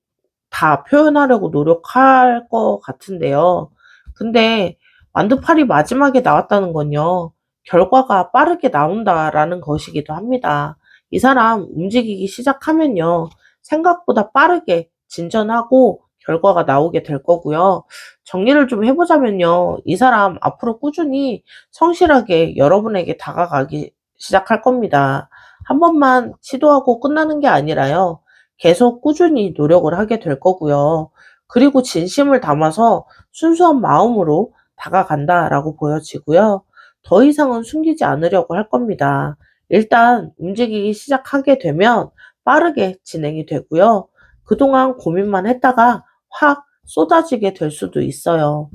다 표현하려고 노력할 것 같은데요. 근데 완두팔이 마지막에 나왔다는 건요. 결과가 빠르게 나온다라는 것이기도 합니다. 이 사람 움직이기 시작하면요. 생각보다 빠르게 진전하고 결과가 나오게 될 거고요. 정리를 좀 해보자면요. 이 사람 앞으로 꾸준히 성실하게 여러분에게 다가가기 시작할 겁니다. 한 번만 시도하고 끝나는 게 아니라요. 계속 꾸준히 노력을 하게 될 거고요. 그리고 진심을 담아서 순수한 마음으로 다가간다라고 보여지고요. 더 이상은 숨기지 않으려고 할 겁니다. 일단 움직이기 시작하게 되면 빠르게 진행이 되고요. 그동안 고민만 했다가 확 쏟아지게 될 수도 있어요.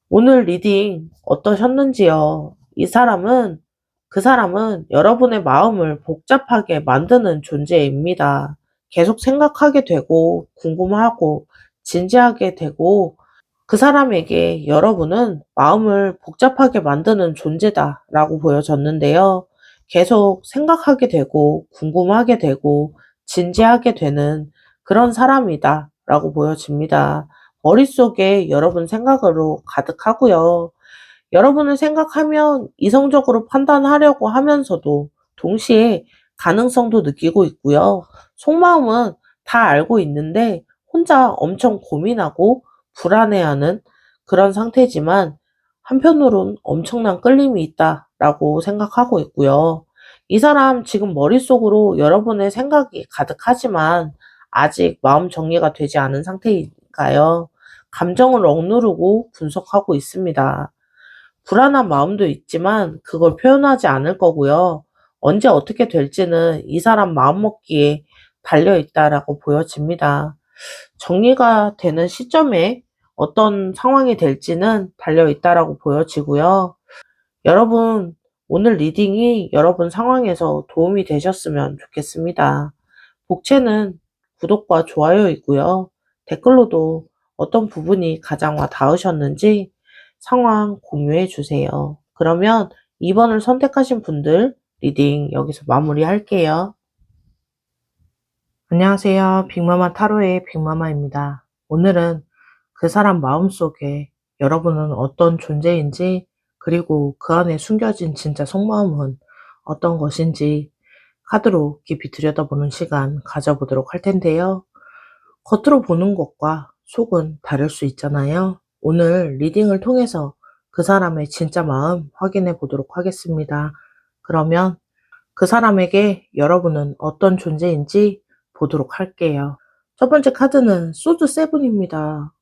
오늘 리딩 어떠셨는지요? 그 사람은 여러분의 마음을 복잡하게 만드는 존재입니다. 계속 생각하게 되고, 궁금하고, 진지하게 되고, 그 사람에게 여러분은 마음을 복잡하게 만드는 존재다라고 보여졌는데요. 계속 생각하게 되고, 궁금하게 되고, 진지하게 되는 그런 사람이다라고 보여집니다. 머릿속에 여러분 생각으로 가득하고요. 여러분을 생각하면 이성적으로 판단하려고 하면서도 동시에 가능성도 느끼고 있고요. 속마음은 다 알고 있는데 혼자 엄청 고민하고 불안해하는 그런 상태지만 한편으론 엄청난 끌림이 있다라고 생각하고 있고요. 이 사람 지금 머릿속으로 여러분의 생각이 가득하지만 아직 마음 정리가 되지 않은 상태니까요. 감정을 억누르고 분석하고 있습니다. 불안한 마음도 있지만 그걸 표현하지 않을 거고요. 언제 어떻게 될지는 이 사람 마음먹기에 달려 있다라고 보여집니다. 정리가 되는 시점에 어떤 상황이 될지는 달려 있다라고 보여지고요. 여러분, 오늘 리딩이 여러분 상황에서 도움이 되셨으면 좋겠습니다. 복채는 구독과 좋아요이고요. 댓글로도 어떤 부분이 가장 와 닿으셨는지 상황 공유해 주세요. 그러면 2번을 선택하신 분들 리딩 여기서 마무리할게요. 안녕하세요. 빅마마 타로의 빅마마입니다. 오늘은 그 사람 마음속에 여러분은 어떤 존재인지 그리고 그 안에 숨겨진 진짜 속마음은 어떤 것인지 카드로 깊이 들여다보는 시간 가져보도록 할 텐데요. 겉으로 보는 것과 속은 다를 수 있잖아요. 오늘 리딩을 통해서 그 사람의 진짜 마음 확인해 보도록 하겠습니다. 그러면 그 사람에게 여러분은 어떤 존재인지 보도록 할게요. 첫 번째 카드는 소드 세븐입니다.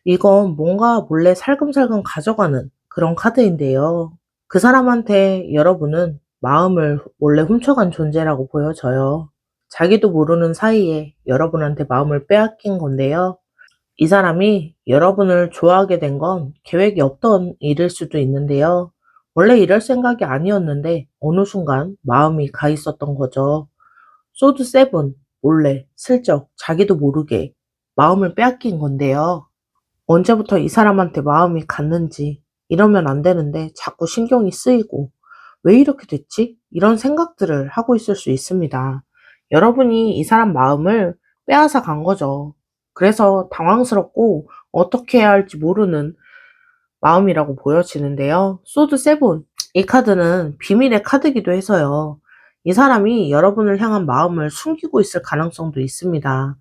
이건 뭔가 몰래 살금살금 가져가는 그런 카드인데요. 그 사람한테 여러분은 마음을 몰래 훔쳐간 존재라고 보여져요. 자기도 모르는 사이에 여러분한테 마음을 빼앗긴 건데요. 이 사람이 여러분을 좋아하게 된 건 계획이 없던 일일 수도 있는데요. 원래 이럴 생각이 아니었는데 어느 순간 마음이 가 있었던 거죠. 소드 세븐, 몰래, 슬쩍, 자기도 모르게 마음을 빼앗긴 건데요. 언제부터 이 사람한테 마음이 갔는지 이러면 안 되는데 자꾸 신경이 쓰이고 왜 이렇게 됐지? 이런 생각들을 하고 있을 수 있습니다. 여러분이 이 사람 마음을 빼앗아 간 거죠. 그래서 당황스럽고 어떻게 해야 할지 모르는 마음이라고 보여지는데요. 소드 세븐. 이 카드는 비밀의 카드이기도 해서요. 이 사람이 여러분을 향한 마음을 숨기고 있을 가능성도 있습니다.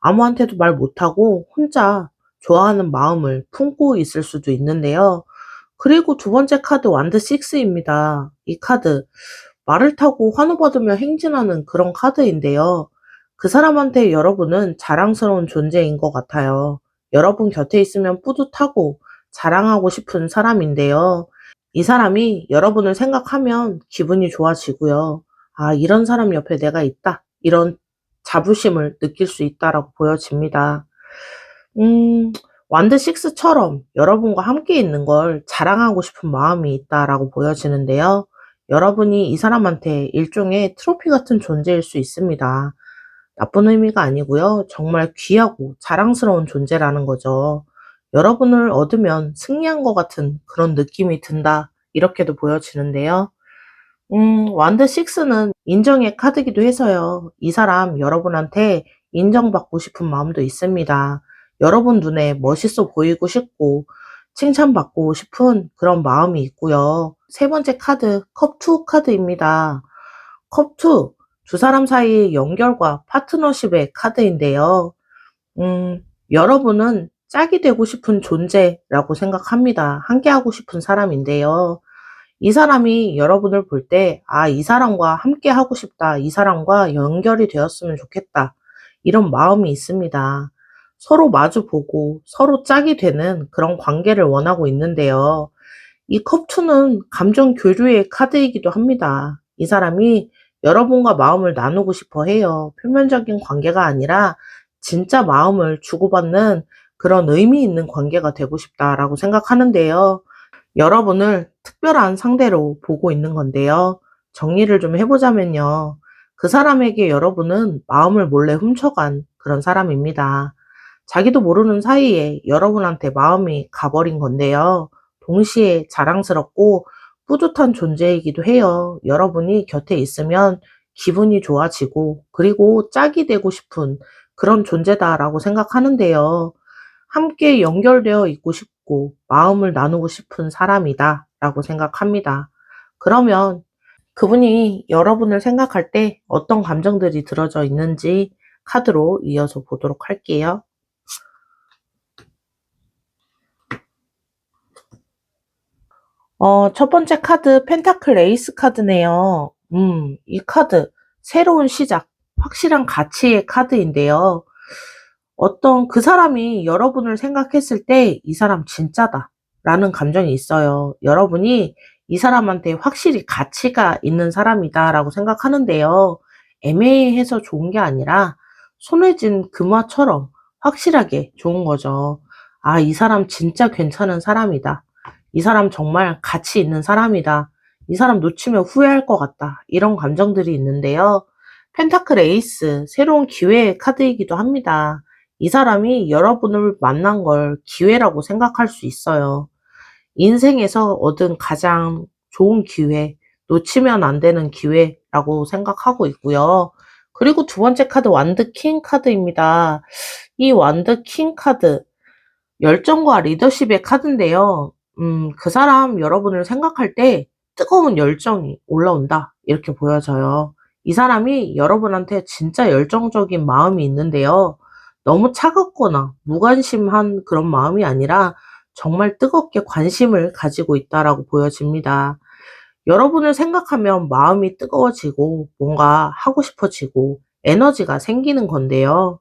아무한테도 말 못하고 혼자 좋아하는 마음을 품고 있을 수도 있는데요. 그리고 두 번째 카드 완드 6입니다. 이 카드 말을 타고 환호받으며 행진하는 그런 카드인데요. 그 사람한테 여러분은 자랑스러운 존재인 것 같아요. 여러분 곁에 있으면 뿌듯하고 자랑하고 싶은 사람인데요. 이 사람이 여러분을 생각하면 기분이 좋아지고요. 아, 이런 사람 옆에 내가 있다. 이런 자부심을 느낄 수 있다라고 보여집니다. 완드 6처럼 여러분과 함께 있는 걸 자랑하고 싶은 마음이 있다라고 보여지는데요. 여러분이 이 사람한테 일종의 트로피 같은 존재일 수 있습니다. 나쁜 의미가 아니고요. 정말 귀하고 자랑스러운 존재라는 거죠. 여러분을 얻으면 승리한 것 같은 그런 느낌이 든다. 이렇게도 보여지는데요. 완드 6는 인정의 카드이기도 해서요. 이 사람 여러분한테 인정받고 싶은 마음도 있습니다. 여러분 눈에 멋있어 보이고 싶고 칭찬받고 싶은 그런 마음이 있고요. 세 번째 카드, 컵2 카드입니다. 컵2, 두 사람 사이의 연결과 파트너십의 카드인데요. 여러분은 짝이 되고 싶은 존재라고 생각합니다. 함께하고 싶은 사람인데요. 이 사람이 여러분을 볼 때, 아, 이 사람과 함께하고 싶다. 이 사람과 연결이 되었으면 좋겠다. 이런 마음이 있습니다. 서로 마주보고 서로 짝이 되는 그런 관계를 원하고 있는데요. 이 컵2는 감정 교류의 카드이기도 합니다. 이 사람이 여러분과 마음을 나누고 싶어 해요. 표면적인 관계가 아니라 진짜 마음을 주고받는 그런 의미 있는 관계가 되고 싶다라고 생각하는데요. 여러분을 특별한 상대로 보고 있는 건데요. 정리를 좀 해보자면요. 그 사람에게 여러분은 마음을 몰래 훔쳐간 그런 사람입니다. 자기도 모르는 사이에 여러분한테 마음이 가버린 건데요. 동시에 자랑스럽고 뿌듯한 존재이기도 해요. 여러분이 곁에 있으면 기분이 좋아지고, 그리고 짝이 되고 싶은 그런 존재다라고 생각하는데요. 함께 연결되어 있고 싶고 마음을 나누고 싶은 사람이다 라고 생각합니다. 그러면 그분이 여러분을 생각할 때 어떤 감정들이 들어져 있는지 카드로 이어서 보도록 할게요. 첫 번째 카드 펜타클 에이스 카드네요. 이 카드 새로운 시작, 확실한 가치의 카드인데요. 어떤 그 사람이 여러분을 생각했을 때 이 사람 진짜다 라는 감정이 있어요. 여러분이 이 사람한테 확실히 가치가 있는 사람이다 라고 생각하는데요. 애매해서 좋은 게 아니라 손에 쥔 금화처럼 확실하게 좋은 거죠. 아, 이 사람 진짜 괜찮은 사람이다. 이 사람 정말 가치 있는 사람이다. 이 사람 놓치면 후회할 것 같다. 이런 감정들이 있는데요. 펜타클 에이스, 새로운 기회의 카드이기도 합니다. 이 사람이 여러분을 만난 걸 기회라고 생각할 수 있어요. 인생에서 얻은 가장 좋은 기회, 놓치면 안 되는 기회라고 생각하고 있고요. 그리고 두 번째 카드 완드 킹 카드입니다. 이 완드 킹 카드, 열정과 리더십의 카드인데요. 그 사람 여러분을 생각할 때 뜨거운 열정이 올라온다. 이렇게 보여져요. 이 사람이 여러분한테 진짜 열정적인 마음이 있는데요. 너무 차갑거나 무관심한 그런 마음이 아니라 정말 뜨겁게 관심을 가지고 있다라고 보여집니다. 여러분을 생각하면 마음이 뜨거워지고 뭔가 하고 싶어지고 에너지가 생기는 건데요.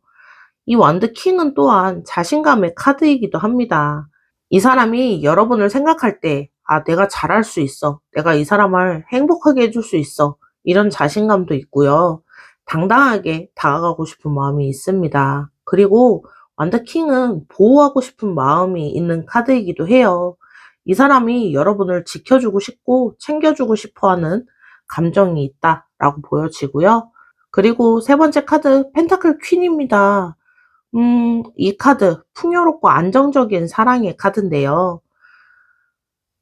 이 완드 킹은 또한 자신감의 카드이기도 합니다. 이 사람이 여러분을 생각할 때, 아, 내가 잘할 수 있어. 내가 이 사람을 행복하게 해줄 수 있어. 이런 자신감도 있고요. 당당하게 다가가고 싶은 마음이 있습니다. 그리고 완드 킹은 보호하고 싶은 마음이 있는 카드이기도 해요. 이 사람이 여러분을 지켜주고 싶고 챙겨주고 싶어 하는 감정이 있다라고 보여지고요. 그리고 세 번째 카드, 펜타클 퀸입니다. 이 카드, 풍요롭고 안정적인 사랑의 카드인데요.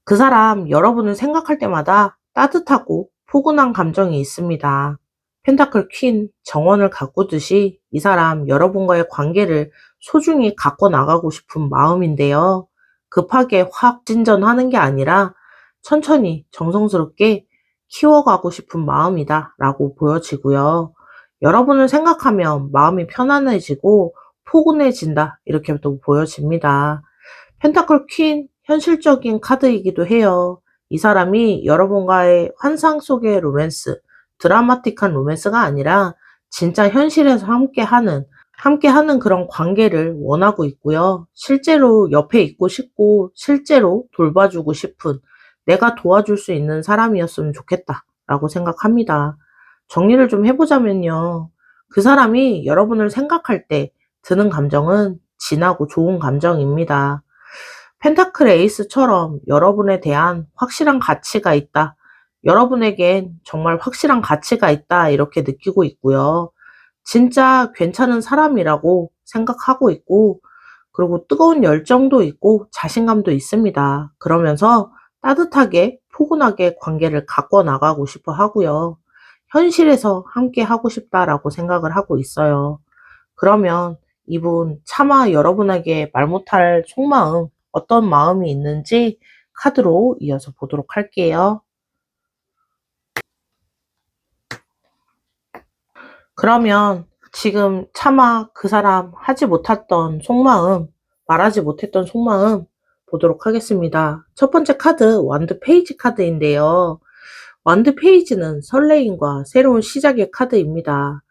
그 사람 여러분을 생각할 때마다 따뜻하고 포근한 감정이 있습니다. 펜타클 퀸, 정원을 가꾸듯이 이 사람 여러분과의 관계를 소중히 갖고 나가고 싶은 마음인데요. 급하게 확 진전하는 게 아니라 천천히 정성스럽게 키워가고 싶은 마음이다 라고 보여지고요. 여러분을 생각하면 마음이 편안해지고 포근해진다 이렇게 또 보여집니다. 펜타클 퀸, 현실적인 카드이기도 해요. 이 사람이 여러분과의 환상 속의 로맨스, 드라마틱한 로맨스가 아니라 진짜 현실에서 함께하는 그런 관계를 원하고 있고요. 실제로 옆에 있고 싶고, 실제로 돌봐주고 싶은, 내가 도와줄 수 있는 사람이었으면 좋겠다라고 생각합니다. 정리를 좀 해보자면요. 그 사람이 여러분을 생각할 때 드는 감정은 진하고 좋은 감정입니다. 펜타클 에이스처럼 여러분에 대한 확실한 가치가 있다. 여러분에겐 정말 확실한 가치가 있다. 이렇게 느끼고 있고요. 진짜 괜찮은 사람이라고 생각하고 있고, 그리고 뜨거운 열정도 있고 자신감도 있습니다. 그러면서 따뜻하게 포근하게 관계를 갖고 나가고 싶어 하고요. 현실에서 함께 하고 싶다라고 생각을 하고 있어요. 그러면 이분 차마 여러분에게 말 못할 속마음, 어떤 마음이 있는지 카드로 이어서 보도록 할게요. 그러면 지금 차마 그 사람 하지 못했던 속마음, 말하지 못했던 속마음 보도록 하겠습니다. 첫 번째 카드, 완드 페이지 카드인데요. 완드 페이지는 설레임과 새로운 시작의 카드입니다.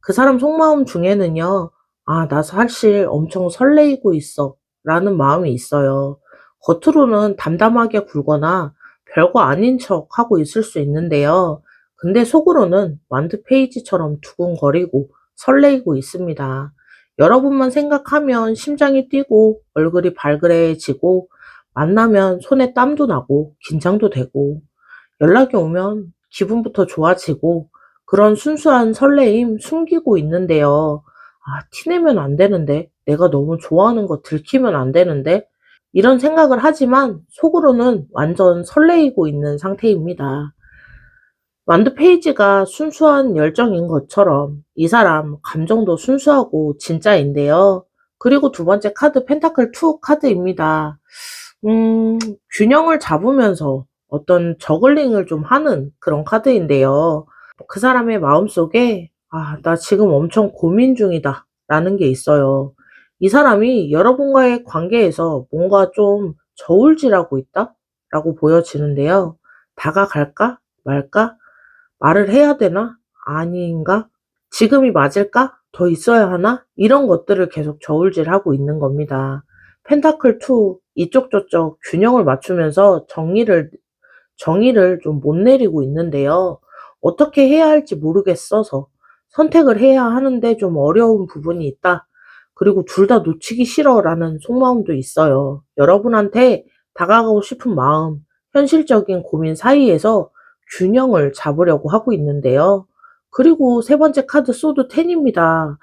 그 사람 속마음 중에는요. '아 나 사실 엄청 설레이고 있어.' 라는 마음이 있어요. 겉으로는 담담하게 굴거나 별거 아닌 척하고 있을 수 있는데요. 근데 속으로는 완드 페이지처럼 두근거리고 설레이고 있습니다. 여러분만 생각하면 심장이 뛰고 얼굴이 발그레해지고 만나면 손에 땀도 나고 긴장도 되고 연락이 오면 기분부터 좋아지고 그런 순수한 설레임 숨기고 있는데요. '아 티내면 안 되는데. 내가 너무 좋아하는 거 들키면 안 되는데.' 이런 생각을 하지만 속으로는 완전 설레이고 있는 상태입니다. 완드 페이지가 순수한 열정인 것처럼 이 사람 감정도 순수하고 진짜인데요. 그리고 두 번째 카드 펜타클 2 카드입니다. 음 균형을 잡으면서 어떤 저글링을 좀 하는 그런 카드인데요. 그 사람의 마음속에 '아 나 지금 엄청 고민 중이다.' 라는 게 있어요. 이 사람이 여러분과의 관계에서 뭔가 좀 저울질하고 있다라고 보여지는데요. 다가갈까 말까? 말을 해야 되나? 아닌가? 지금이 맞을까? 더 있어야 하나? 이런 것들을 계속 저울질하고 있는 겁니다. 펜타클 2 이쪽 저쪽 균형을 맞추면서 정의를 좀 못 내리고 있는데요. 어떻게 해야 할지 모르겠어서 선택을 해야 하는데 좀 어려운 부분이 있다. 그리고 둘 다 놓치기 싫어라는 속마음도 있어요. 여러분한테 다가가고 싶은 마음, 현실적인 고민 사이에서 균형을 잡으려고 하고 있는데요. 그리고 세 번째 카드 소드 10입니다.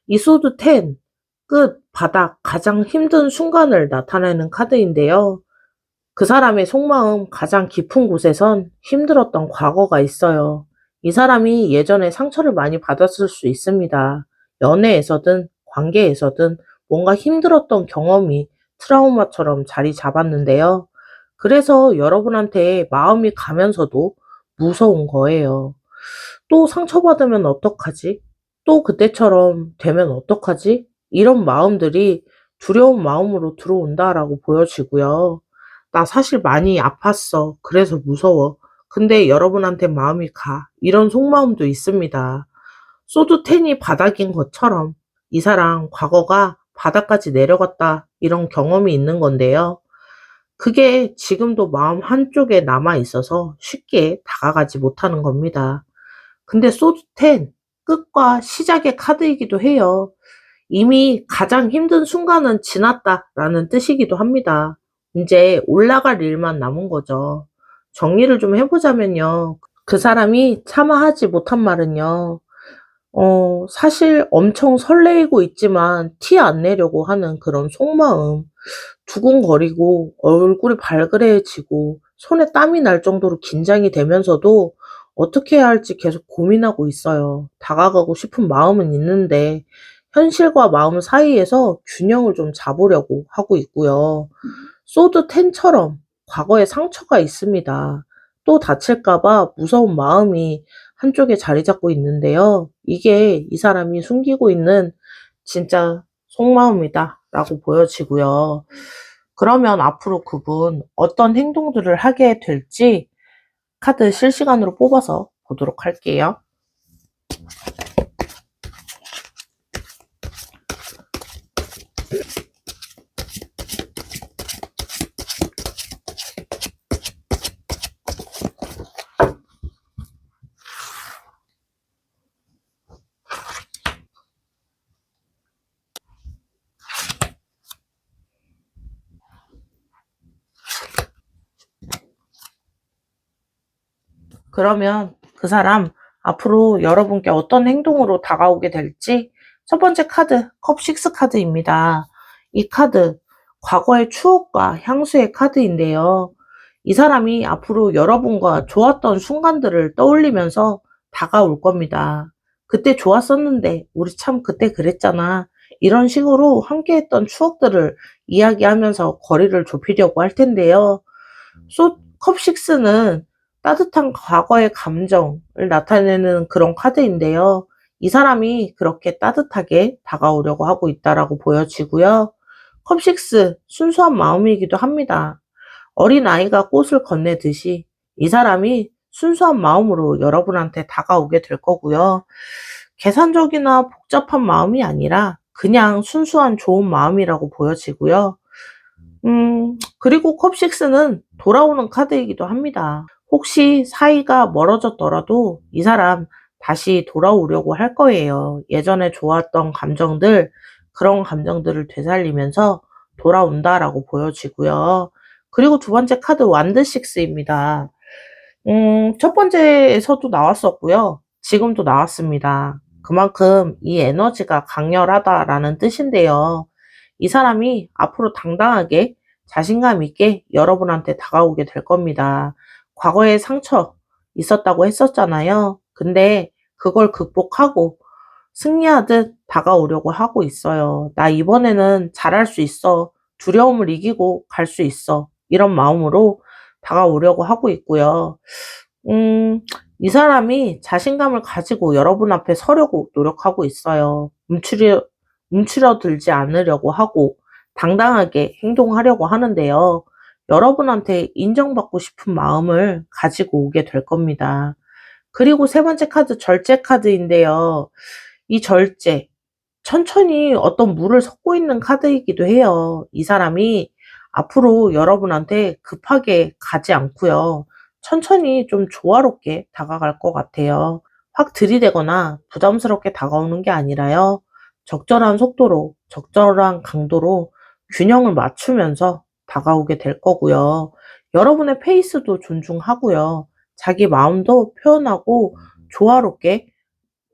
이 소드 10, 끝, 바닥, 가장 힘든 순간을 나타내는 카드인데요. 그 사람의 속마음 가장 깊은 곳에선 힘들었던 과거가 있어요. 이 사람이 예전에 상처를 많이 받았을 수 있습니다. 연애에서든 관계에서든 뭔가 힘들었던 경험이 트라우마처럼 자리 잡았는데요. 그래서 여러분한테 마음이 가면서도 무서운 거예요. 또 상처받으면 어떡하지? 또 그때처럼 되면 어떡하지? 이런 마음들이 두려운 마음으로 들어온다라고 보여지고요. 나 사실 많이 아팠어. 그래서 무서워. 근데 여러분한테 마음이 가. 이런 속마음도 있습니다. 소드 10이 바닥인 것처럼 이 사람 과거가 바닥까지 내려갔다. 이런 경험이 있는 건데요. 그게 지금도 마음 한쪽에 남아 있어서 쉽게 다가가지 못하는 겁니다. 근데 소드 10, 끝과 시작의 카드이기도 해요. 이미 가장 힘든 순간은 지났다라는 뜻이기도 합니다. 이제 올라갈 일만 남은 거죠. 정리를 좀 해보자면요. 그 사람이 차마 하지 못한 말은요. 사실 엄청 설레이고 있지만 티 안 내려고 하는 그런 속마음. 두근거리고 얼굴이 발그레해지고 손에 땀이 날 정도로 긴장이 되면서도 어떻게 해야 할지 계속 고민하고 있어요. 다가가고 싶은 마음은 있는데 현실과 마음 사이에서 균형을 좀 잡으려고 하고 있고요. 소드 10처럼 과거에 상처가 있습니다. 또 다칠까 봐 무서운 마음이 한쪽에 자리 잡고 있는데요. 이게 이 사람이 숨기고 있는 진짜 속마음이다라고 보여지고요. 그러면 앞으로 그분 어떤 행동들을 하게 될지 카드 실시간으로 뽑아서 보도록 할게요. 그러면 그 사람 앞으로 여러분께 어떤 행동으로 다가오게 될지 첫 번째 카드, 컵 6 카드입니다. 이 카드, 과거의 추억과 향수의 카드인데요. 이 사람이 앞으로 여러분과 좋았던 순간들을 떠올리면서 다가올 겁니다. 그때 좋았었는데, 우리 참 그때 그랬잖아. 이런 식으로 함께했던 추억들을 이야기하면서 거리를 좁히려고 할 텐데요. 컵 6는 따뜻한 과거의 감정을 나타내는 그런 카드인데요. 이 사람이 그렇게 따뜻하게 다가오려고 하고 있다라고 보여지고요. 컵6, 순수한 마음이기도 합니다. 어린아이가 꽃을 건네듯이 이 사람이 순수한 마음으로 여러분한테 다가오게 될 거고요. 계산적이나 복잡한 마음이 아니라 그냥 순수한 좋은 마음이라고 보여지고요. 그리고 컵6는 돌아오는 카드이기도 합니다. 혹시 사이가 멀어졌더라도 이 사람 다시 돌아오려고 할 거예요. 예전에 좋았던 감정들, 그런 감정들을 되살리면서 돌아온다라고 보여지고요. 그리고 두 번째 카드 완드6입니다. 첫 번째에서도 나왔었고요. 지금도 나왔습니다. 그만큼 이 에너지가 강렬하다라는 뜻인데요. 이 사람이 앞으로 당당하게 자신감 있게 여러분한테 다가오게 될 겁니다. 과거에 상처 있었다고 했었잖아요. 근데 그걸 극복하고 승리하듯 다가오려고 하고 있어요. 나 이번에는 잘할 수 있어. 두려움을 이기고 갈 수 있어. 이런 마음으로 다가오려고 하고 있고요. 이 사람이 자신감을 가지고 여러분 앞에 서려고 노력하고 있어요. 움츠려들지 않으려고 하고 당당하게 행동하려고 하는데요. 여러분한테 인정받고 싶은 마음을 가지고 오게 될 겁니다. 그리고 세 번째 카드 절제 카드인데요. 이 절제, 천천히 어떤 물을 섞고 있는 카드이기도 해요. 이 사람이 앞으로 여러분한테 급하게 가지 않고요. 천천히 좀 조화롭게 다가갈 것 같아요. 확 들이대거나 부담스럽게 다가오는 게 아니라요. 적절한 속도로, 적절한 강도로 균형을 맞추면서 다가오게 될 거고요. 여러분의 페이스도 존중하고요. 자기 마음도 표현하고 조화롭게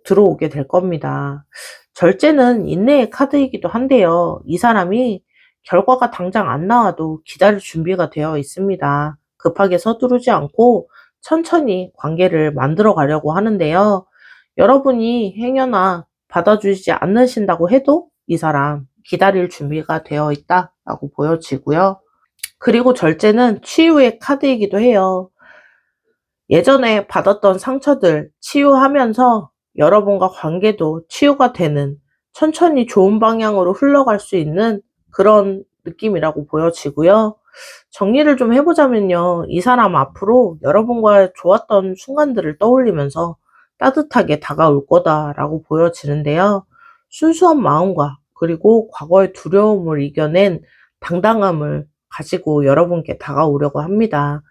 들어오게 될 겁니다. 절제는 인내의 카드이기도 한데요. 이 사람이 결과가 당장 안 나와도 기다릴 준비가 되어 있습니다. 급하게 서두르지 않고 천천히 관계를 만들어 가려고 하는데요. 여러분이 행여나 받아주지 않으신다고 해도 이 사람 기다릴 준비가 되어 있다라고 보여지고요. 그리고 절제는 치유의 카드이기도 해요. 예전에 받았던 상처들 치유하면서 여러분과 관계도 치유가 되는 천천히 좋은 방향으로 흘러갈 수 있는 그런 느낌이라고 보여지고요. 정리를 좀 해보자면요. 이 사람 앞으로 여러분과 좋았던 순간들을 떠올리면서 따뜻하게 다가올 거다라고 보여지는데요. 순수한 마음과 그리고 과거의 두려움을 이겨낸 당당함을 가지고 여러분께 다가오려고 합니다.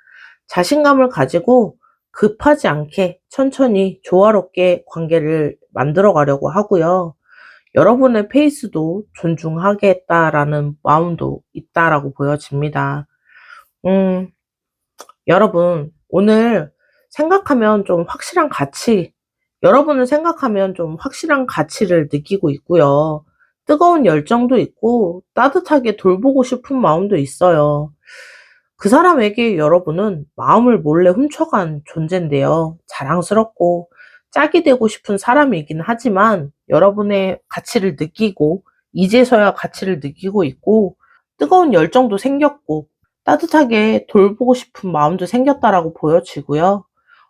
자신감을 가지고 급하지 않게 천천히 조화롭게 관계를 만들어 가려고 하고요. 여러분의 페이스도 존중하겠다라는 마음도 있다라고 보여집니다. 음, 여러분, 오늘 생각하면 좀 확실한 가치, 여러분을 생각하면 좀 확실한 가치를 느끼고 있고요. 뜨거운 열정도 있고 따뜻하게 돌보고 싶은 마음도 있어요. 그 사람에게 여러분은 마음을 몰래 훔쳐간 존재인데요. 자랑스럽고 짝이 되고 싶은 사람이긴 하지만 여러분의 가치를 느끼고 이제서야 가치를 느끼고 있고 뜨거운 열정도 생겼고 따뜻하게 돌보고 싶은 마음도 생겼다라고 보여지고요.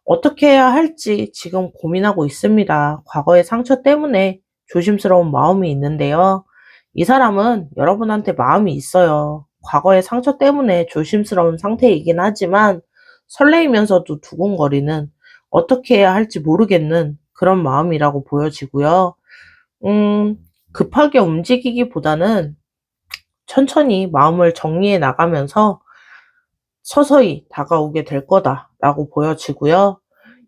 어떻게 해야 할지 지금 고민하고 있습니다. 과거의 상처 때문에 조심스러운 마음이 있는데요. 이 사람은 여러분한테 마음이 있어요. 과거의 상처 때문에 조심스러운 상태이긴 하지만 설레이면서도 두근거리는 어떻게 해야 할지 모르겠는 그런 마음이라고 보여지고요. 급하게 움직이기보다는 천천히 마음을 정리해 나가면서 서서히 다가오게 될 거다라고 보여지고요.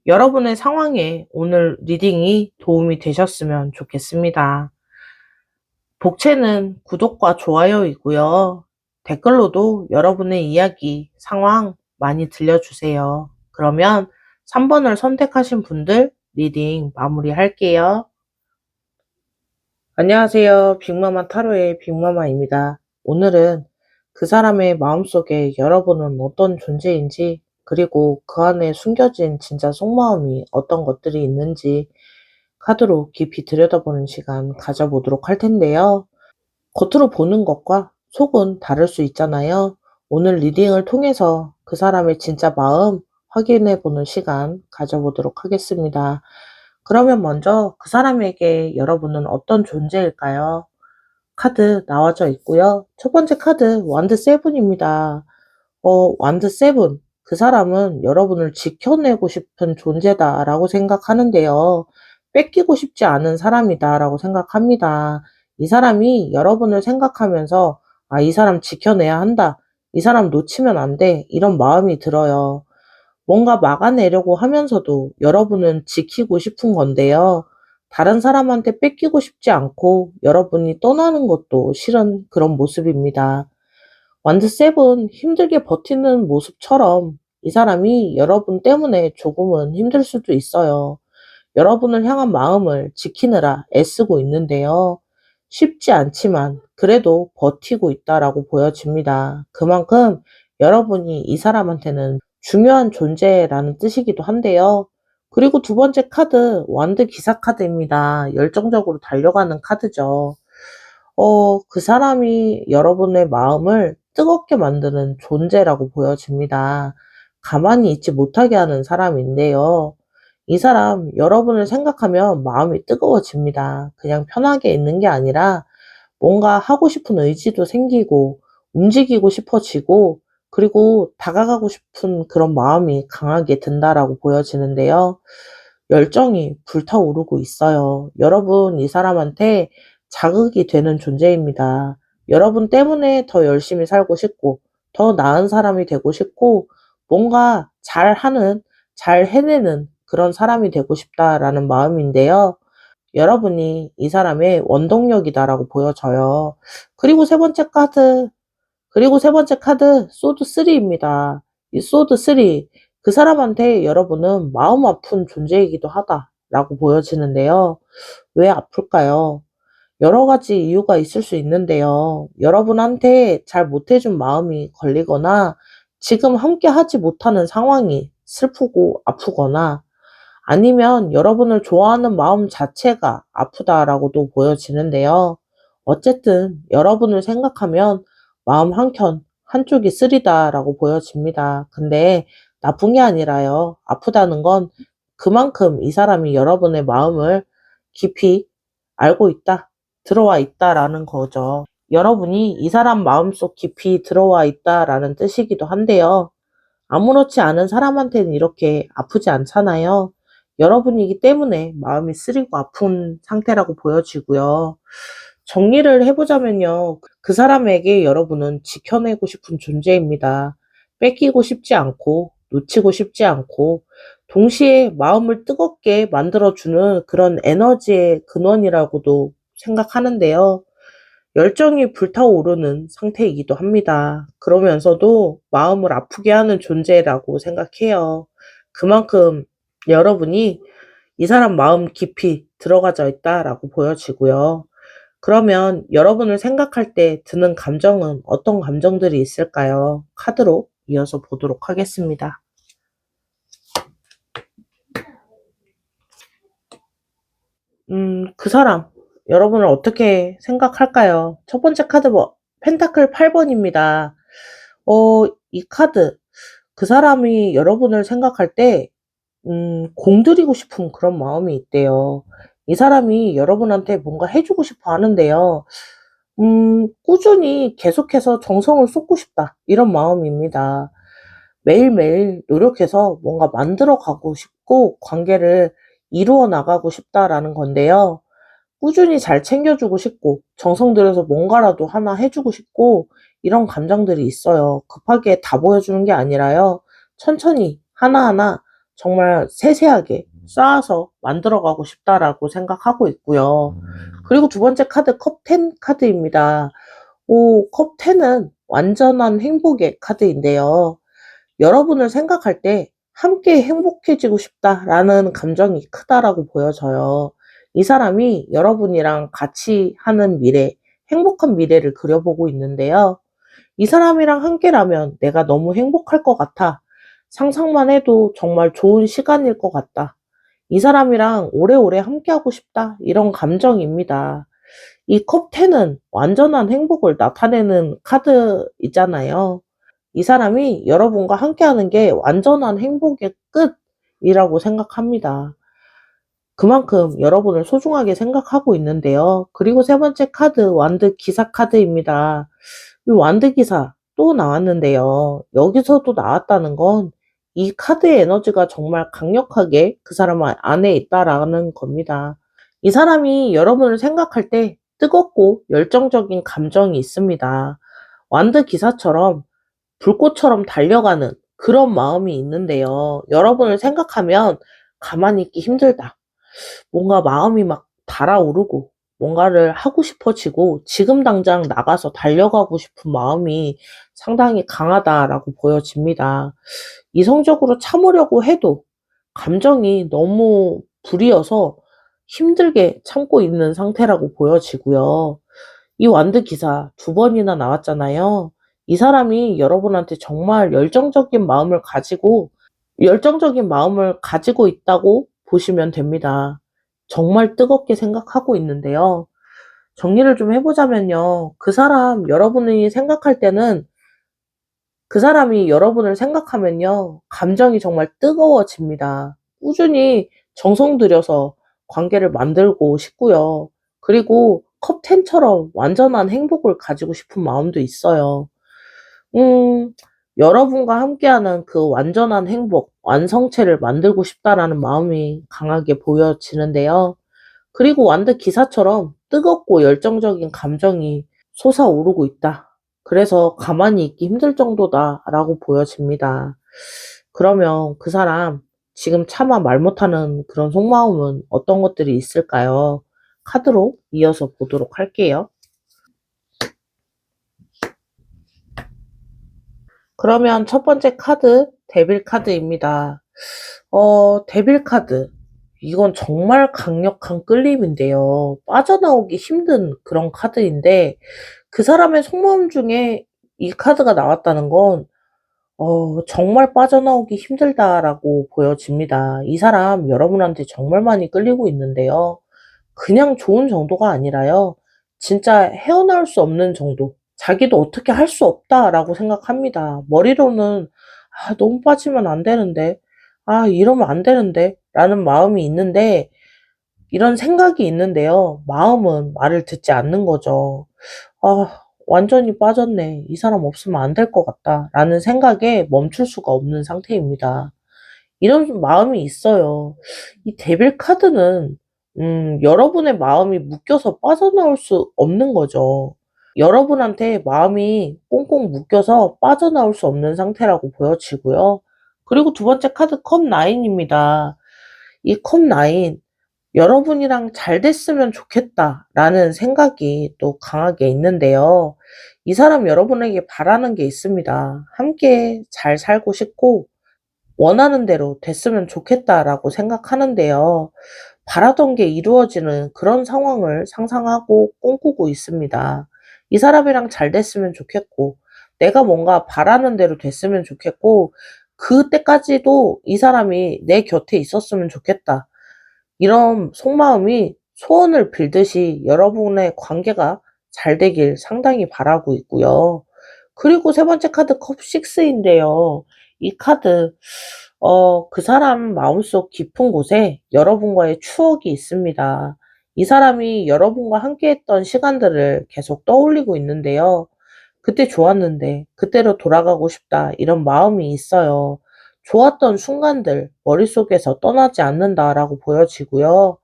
여러분의 상황에 오늘 리딩이 도움이 되셨으면 좋겠습니다. 복채는 구독과 좋아요이고요. 댓글로도 여러분의 이야기, 상황 많이 들려주세요. 그러면 3번을 선택하신 분들 리딩 마무리할게요. 안녕하세요. 빅마마 타로의 빅마마입니다. 오늘은 그 사람의 마음속에 여러분은 어떤 존재인지 그리고 그 안에 숨겨진 진짜 속마음이 어떤 것들이 있는지 카드로 깊이 들여다보는 시간 가져보도록 할 텐데요. 겉으로 보는 것과 속은 다를 수 있잖아요. 오늘 리딩을 통해서 그 사람의 진짜 마음, 확인해 보는 시간 가져보도록 하겠습니다. 그러면 먼저 그 사람에게 여러분은 어떤 존재일까요? 카드 나와져 있고요. 첫 번째 카드 완드 세븐입니다. 완드 세븐. 그 사람은 여러분을 지켜내고 싶은 존재다라고 생각하는데요. 뺏기고 싶지 않은 사람이다라고 생각합니다. 이 사람이 여러분을 생각하면서 아, 이 사람 지켜내야 한다. 이 사람 놓치면 안 돼. 이런 마음이 들어요. 뭔가 막아내려고 하면서도 여러분은 지키고 싶은 건데요. 다른 사람한테 뺏기고 싶지 않고 여러분이 떠나는 것도 싫은 그런 모습입니다. 완드 세븐 힘들게 버티는 모습처럼 이 사람이 여러분 때문에 조금은 힘들 수도 있어요. 여러분을 향한 마음을 지키느라 애쓰고 있는데요. 쉽지 않지만 그래도 버티고 있다라고 보여집니다. 그만큼 여러분이 이 사람한테는 중요한 존재라는 뜻이기도 한데요. 그리고 두 번째 카드, 완드 기사 카드입니다. 열정적으로 달려가는 카드죠. 그 사람이 여러분의 마음을 뜨겁게 만드는 존재라고 보여집니다. 가만히 있지 못하게 하는 사람인데요. 이 사람 여러분을 생각하면 마음이 뜨거워집니다. 그냥 편하게 있는 게 아니라 뭔가 하고 싶은 의지도 생기고 움직이고 싶어지고 그리고 다가가고 싶은 그런 마음이 강하게 든다라고 보여지는데요. 열정이 불타오르고 있어요. 여러분 이 사람한테 자극이 되는 존재입니다. 여러분 때문에 더 열심히 살고 싶고 더 나은 사람이 되고 싶고 뭔가 잘하는, 잘 해내는 그런 사람이 되고 싶다라는 마음인데요. 여러분이 이 사람의 원동력이다라고 보여져요. 그리고 세 번째 카드, 소드 3입니다. 이 소드 3, 그 사람한테 여러분은 마음 아픈 존재이기도 하다라고 보여지는데요. 왜 아플까요? 여러 가지 이유가 있을 수 있는데요. 여러분한테 잘 못해준 마음이 걸리거나 지금 함께 하지 못하는 상황이 슬프고 아프거나 아니면 여러분을 좋아하는 마음 자체가 아프다라고도 보여지는데요. 어쨌든 여러분을 생각하면 마음 한쪽이 쓰리다라고 보여집니다. 근데 나쁜 게 아니라요. 아프다는 건 그만큼 이 사람이 여러분의 마음을 깊이 알고 있다, 들어와 있다라는 거죠. 여러분이 이 사람 마음속 깊이 들어와 있다라는 뜻이기도 한데요. 아무렇지 않은 사람한테는 이렇게 아프지 않잖아요. 여러분이기 때문에 마음이 쓰리고 아픈 상태라고 보여지고요. 정리를 해보자면요. 그 사람에게 여러분은 지켜내고 싶은 존재입니다. 뺏기고 싶지 않고, 놓치고 싶지 않고, 동시에 마음을 뜨겁게 만들어주는 그런 에너지의 근원이라고도 생각하는데요. 열정이 불타오르는 상태이기도 합니다. 그러면서도 마음을 아프게 하는 존재라고 생각해요. 그만큼 여러분이 이 사람 마음 깊이 들어가져 있다라고 보여지고요. 그러면 여러분을 생각할 때 드는 감정은 어떤 감정들이 있을까요? 카드로 이어서 보도록 하겠습니다. 그 사람, 여러분을 어떻게 생각할까요? 첫 번째 카드 펜타클 8번입니다. 이 카드, 그 사람이 여러분을 생각할 때, 공들이고 싶은 그런 마음이 있대요. 이 사람이 여러분한테 뭔가 해주고 싶어 하는데요. 꾸준히 계속해서 정성을 쏟고 싶다. 이런 마음입니다. 매일매일 노력해서 뭔가 만들어 가고 싶고 관계를 이루어 나가고 싶다라는 건데요. 꾸준히 잘 챙겨주고 싶고 정성 들여서 뭔가라도 하나 해주고 싶고 이런 감정들이 있어요. 급하게 다 보여주는 게 아니라요. 천천히 하나하나 정말 세세하게 쌓아서 만들어가고 싶다라고 생각하고 있고요. 그리고 두 번째 카드 컵10 카드입니다. 컵10은 완전한 행복의 카드인데요. 여러분을 생각할 때 함께 행복해지고 싶다라는 감정이 크다라고 보여져요. 이 사람이 여러분이랑 같이 하는 미래, 행복한 미래를 그려보고 있는데요. 이 사람이랑 함께라면 내가 너무 행복할 것 같아. 상상만 해도 정말 좋은 시간일 것 같다. 이 사람이랑 오래오래 함께하고 싶다. 이런 감정입니다. 이 컵10은 완전한 행복을 나타내는 카드이잖아요. 이 사람이 여러분과 함께하는 게 완전한 행복의 끝이라고 생각합니다. 그만큼 여러분을 소중하게 생각하고 있는데요. 그리고 세 번째 카드, 완드 기사 카드입니다. 이 완드 기사 또 나왔는데요. 여기서도 나왔다는 건 이 카드의 에너지가 정말 강력하게 그 사람 안에 있다라는 겁니다. 이 사람이 여러분을 생각할 때 뜨겁고 열정적인 감정이 있습니다. 완드 기사처럼 불꽃처럼 달려가는 그런 마음이 있는데요. 여러분을 생각하면 가만히 있기 힘들다. 뭔가 마음이 막 달아오르고 뭔가를 하고 싶어지고 지금 당장 나가서 달려가고 싶은 마음이 상당히 강하다라고 보여집니다. 이성적으로 참으려고 해도 감정이 너무 불이어서 힘들게 참고 있는 상태라고 보여지고요. 이 완드 기사 두 번이나 나왔잖아요. 이 사람이 여러분한테 정말 열정적인 마음을 가지고 있다고 보시면 됩니다. 정말 뜨겁게 생각하고 있는데요. 정리를 좀 해보자면요. 그 사람이 여러분을 생각하면요. 감정이 정말 뜨거워집니다. 꾸준히 정성 들여서 관계를 만들고 싶고요. 그리고 컵10처럼 완전한 행복을 가지고 싶은 마음도 있어요. 음, 여러분과 함께하는 그 완전한 행복, 완성체를 만들고 싶다라는 마음이 강하게 보여지는데요. 그리고 완드 기사처럼 뜨겁고 열정적인 감정이 솟아오르고 있다. 그래서 가만히 있기 힘들 정도다라고 보여집니다. 그러면 그 사람 지금 차마 말 못하는 그런 속마음은 어떤 것들이 있을까요? 카드로 이어서 보도록 할게요. 그러면 첫 번째 카드, 데빌 카드입니다. 데빌 카드. 이건 정말 강력한 끌림인데요. 빠져나오기 힘든 그런 카드인데, 그 사람의 속마음 중에 이 카드가 나왔다는 건, 정말 빠져나오기 힘들다라고 보여집니다. 이 사람 여러분한테 정말 많이 끌리고 있는데요. 그냥 좋은 정도가 아니라요. 진짜 헤어나올 수 없는 정도. 자기도 어떻게 할 수 없다라고 생각합니다. 머리로는 너무 빠지면 안 되는데, 이러면 안 되는데, 라는 마음이 있는데, 이런 생각이 있는데요. 마음은 말을 듣지 않는 거죠. 완전히 빠졌네. 이 사람 없으면 안 될 것 같다. 라는 생각에 멈출 수가 없는 상태입니다. 이런 마음이 있어요. 이 데빌 카드는 여러분의 마음이 묶여서 빠져나올 수 없는 거죠. 여러분한테 마음이 꽁꽁 묶여서 빠져나올 수 없는 상태라고 보여지고요. 그리고 두 번째 카드 컵9입니다. 이 컵9, 여러분이랑 잘 됐으면 좋겠다라는 생각이 또 강하게 있는데요. 이 사람 여러분에게 바라는 게 있습니다. 함께 잘 살고 싶고 원하는 대로 됐으면 좋겠다라고 생각하는데요. 바라던 게 이루어지는 그런 상황을 상상하고 꿈꾸고 있습니다. 이 사람이랑 잘 됐으면 좋겠고, 내가 뭔가 바라는 대로 됐으면 좋겠고, 그때까지도 이 사람이 내 곁에 있었으면 좋겠다. 이런 속마음이 소원을 빌듯이 여러분의 관계가 잘 되길 상당히 바라고 있고요. 그리고 세 번째 카드 컵6인데요. 이 카드, 그 사람 마음속 깊은 곳에 여러분과의 추억이 있습니다. 이 사람이 여러분과 함께했던 시간들을 계속 떠올리고 있는데요. 그때 좋았는데, 그때로 돌아가고 싶다, 이런 마음이 있어요. 좋았던 순간들, 머릿속에서 떠나지 않는다라고 보여지고요.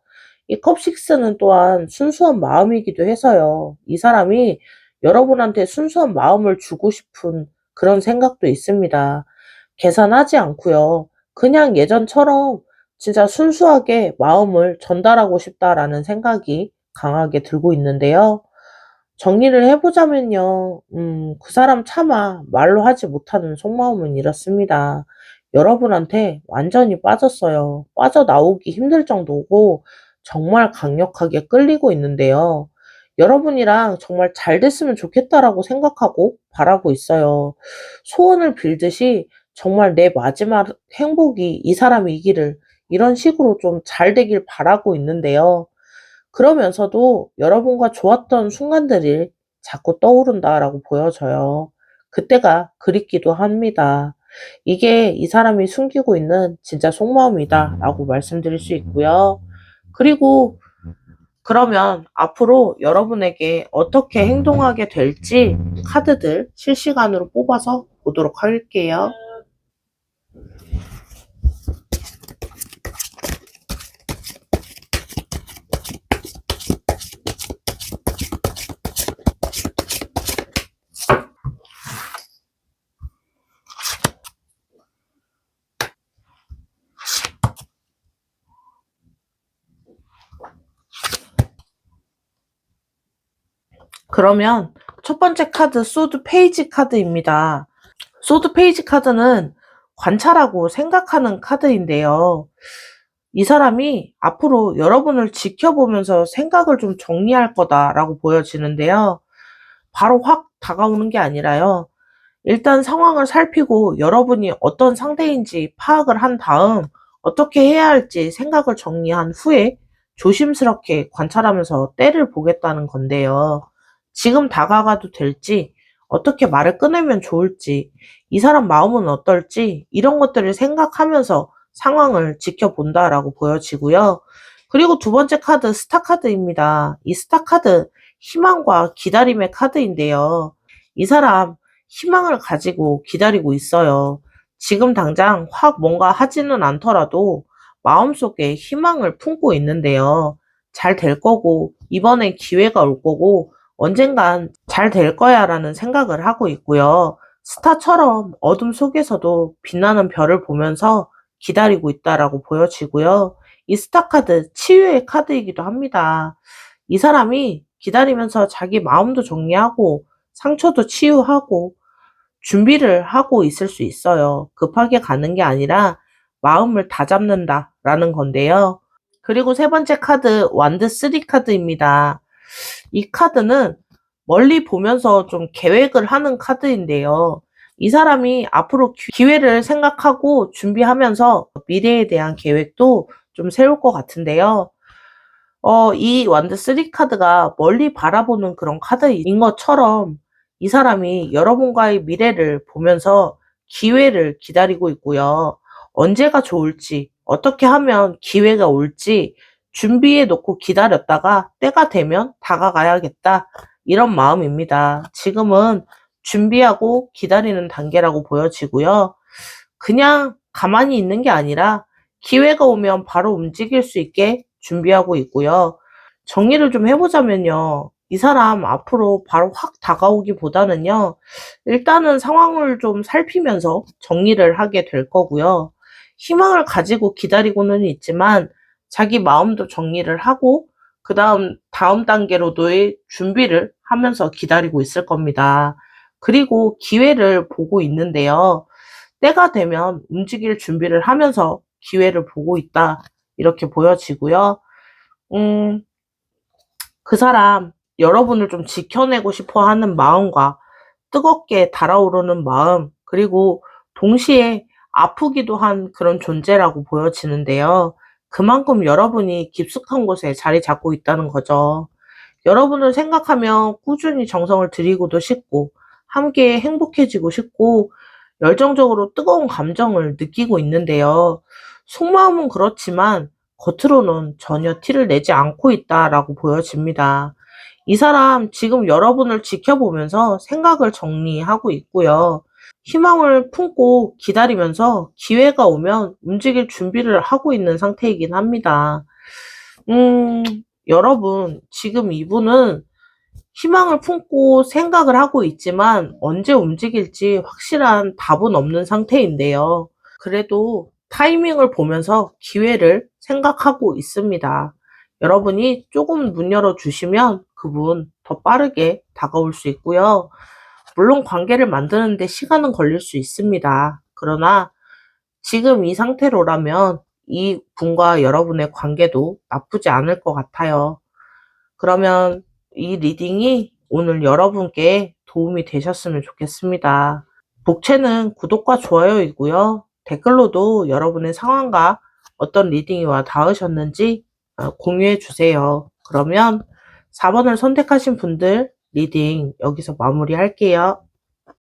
이 컵6는 또한 순수한 마음이기도 해서요. 이 사람이 여러분한테 순수한 마음을 주고 싶은 그런 생각도 있습니다. 계산하지 않고요. 그냥 예전처럼 진짜 순수하게 마음을 전달하고 싶다라는 생각이 강하게 들고 있는데요. 정리를 해보자면요. 그 사람 차마 말로 하지 못하는 속마음은 이렇습니다. 여러분한테 완전히 빠졌어요. 빠져나오기 힘들 정도고 정말 강력하게 끌리고 있는데요. 여러분이랑 정말 잘 됐으면 좋겠다라고 생각하고 바라고 있어요. 소원을 빌듯이 정말 내 마지막 행복이 이 사람이기를 이런 식으로 좀 잘 되길 바라고 있는데요. 그러면서도 여러분과 좋았던 순간들이 자꾸 떠오른다라고 보여져요. 그때가 그립기도 합니다. 이게 이 사람이 숨기고 있는 진짜 속마음이다 라고 말씀드릴 수 있고요. 그리고 그러면 앞으로 여러분에게 어떻게 행동하게 될지 카드들 실시간으로 뽑아서 보도록 할게요. 그러면 첫 번째 카드 소드 페이지 카드입니다. 소드 페이지 카드는 관찰하고 생각하는 카드인데요. 이 사람이 앞으로 여러분을 지켜보면서 생각을 좀 정리할 거다라고 보여지는데요. 바로 확 다가오는 게 아니라요. 일단 상황을 살피고 여러분이 어떤 상태인지 파악을 한 다음 어떻게 해야 할지 생각을 정리한 후에 조심스럽게 관찰하면서 때를 보겠다는 건데요. 지금 다가가도 될지, 어떻게 말을 꺼내면 좋을지, 이 사람 마음은 어떨지 이런 것들을 생각하면서 상황을 지켜본다라고 보여지고요. 그리고 두 번째 카드 스타 카드입니다. 이 스타 카드 희망과 기다림의 카드인데요. 이 사람 희망을 가지고 기다리고 있어요. 지금 당장 확 뭔가 하지는 않더라도 마음속에 희망을 품고 있는데요. 잘 될 거고, 이번엔 기회가 올 거고, 언젠간 잘 될 거야 라는 생각을 하고 있고요. 스타처럼 어둠 속에서도 빛나는 별을 보면서 기다리고 있다라고 보여지고요. 이 스타 카드, 치유의 카드이기도 합니다. 이 사람이 기다리면서 자기 마음도 정리하고, 상처도 치유하고, 준비를 하고 있을 수 있어요. 급하게 가는 게 아니라 마음을 다잡는다 라는 건데요. 그리고 세 번째 카드, 완드 3 카드입니다. 이 카드는 멀리 보면서 좀 계획을 하는 카드인데요. 이 사람이 앞으로 기회를 생각하고 준비하면서 미래에 대한 계획도 좀 세울 것 같은데요. 이 완드 3 카드가 멀리 바라보는 그런 카드인 것처럼 이 사람이 여러분과의 미래를 보면서 기회를 기다리고 있고요. 언제가 좋을지, 어떻게 하면 기회가 올지 준비해 놓고 기다렸다가 때가 되면 다가가야겠다. 이런 마음입니다. 지금은 준비하고 기다리는 단계라고 보여지고요. 그냥 가만히 있는 게 아니라 기회가 오면 바로 움직일 수 있게 준비하고 있고요. 정리를 좀 해보자면요. 이 사람 앞으로 바로 확 다가오기보다는요. 일단은 상황을 좀 살피면서 정리를 하게 될 거고요. 희망을 가지고 기다리고는 있지만 자기 마음도 정리를 하고 다음 단계로도의 준비를 하면서 기다리고 있을 겁니다. 그리고 기회를 보고 있는데요. 때가 되면 움직일 준비를 하면서 기회를 보고 있다. 이렇게 보여지고요. 음, 그 사람 여러분을 좀 지켜내고 싶어 하는 마음과 뜨겁게 달아오르는 마음, 그리고 동시에 아프기도 한 그런 존재라고 보여지는데요. 그만큼 여러분이 깊숙한 곳에 자리 잡고 있다는 거죠. 여러분을 생각하며 꾸준히 정성을 들이고도 싶고, 함께 행복해지고 싶고, 열정적으로 뜨거운 감정을 느끼고 있는데요. 속마음은 그렇지만 겉으로는 전혀 티를 내지 않고 있다라고 보여집니다. 이 사람 지금 여러분을 지켜보면서 생각을 정리하고 있고요. 희망을 품고 기다리면서 기회가 오면 움직일 준비를 하고 있는 상태이긴 합니다. 음, 여러분, 지금 이분은 희망을 품고 생각을 하고 있지만 언제 움직일지 확실한 답은 없는 상태인데요. 그래도 타이밍을 보면서 기회를 생각하고 있습니다. 여러분이 조금 문 열어주시면 그분 더 빠르게 다가올 수 있고요. 물론 관계를 만드는데 시간은 걸릴 수 있습니다. 그러나 지금 이 상태로라면 이 분과 여러분의 관계도 나쁘지 않을 것 같아요. 그러면 이 리딩이 오늘 여러분께 도움이 되셨으면 좋겠습니다. 복채는 구독과 좋아요이고요. 댓글로도 여러분의 상황과 어떤 리딩이 와 닿으셨는지 공유해 주세요. 그러면 4번을 선택하신 분들 리딩 여기서 마무리할게요.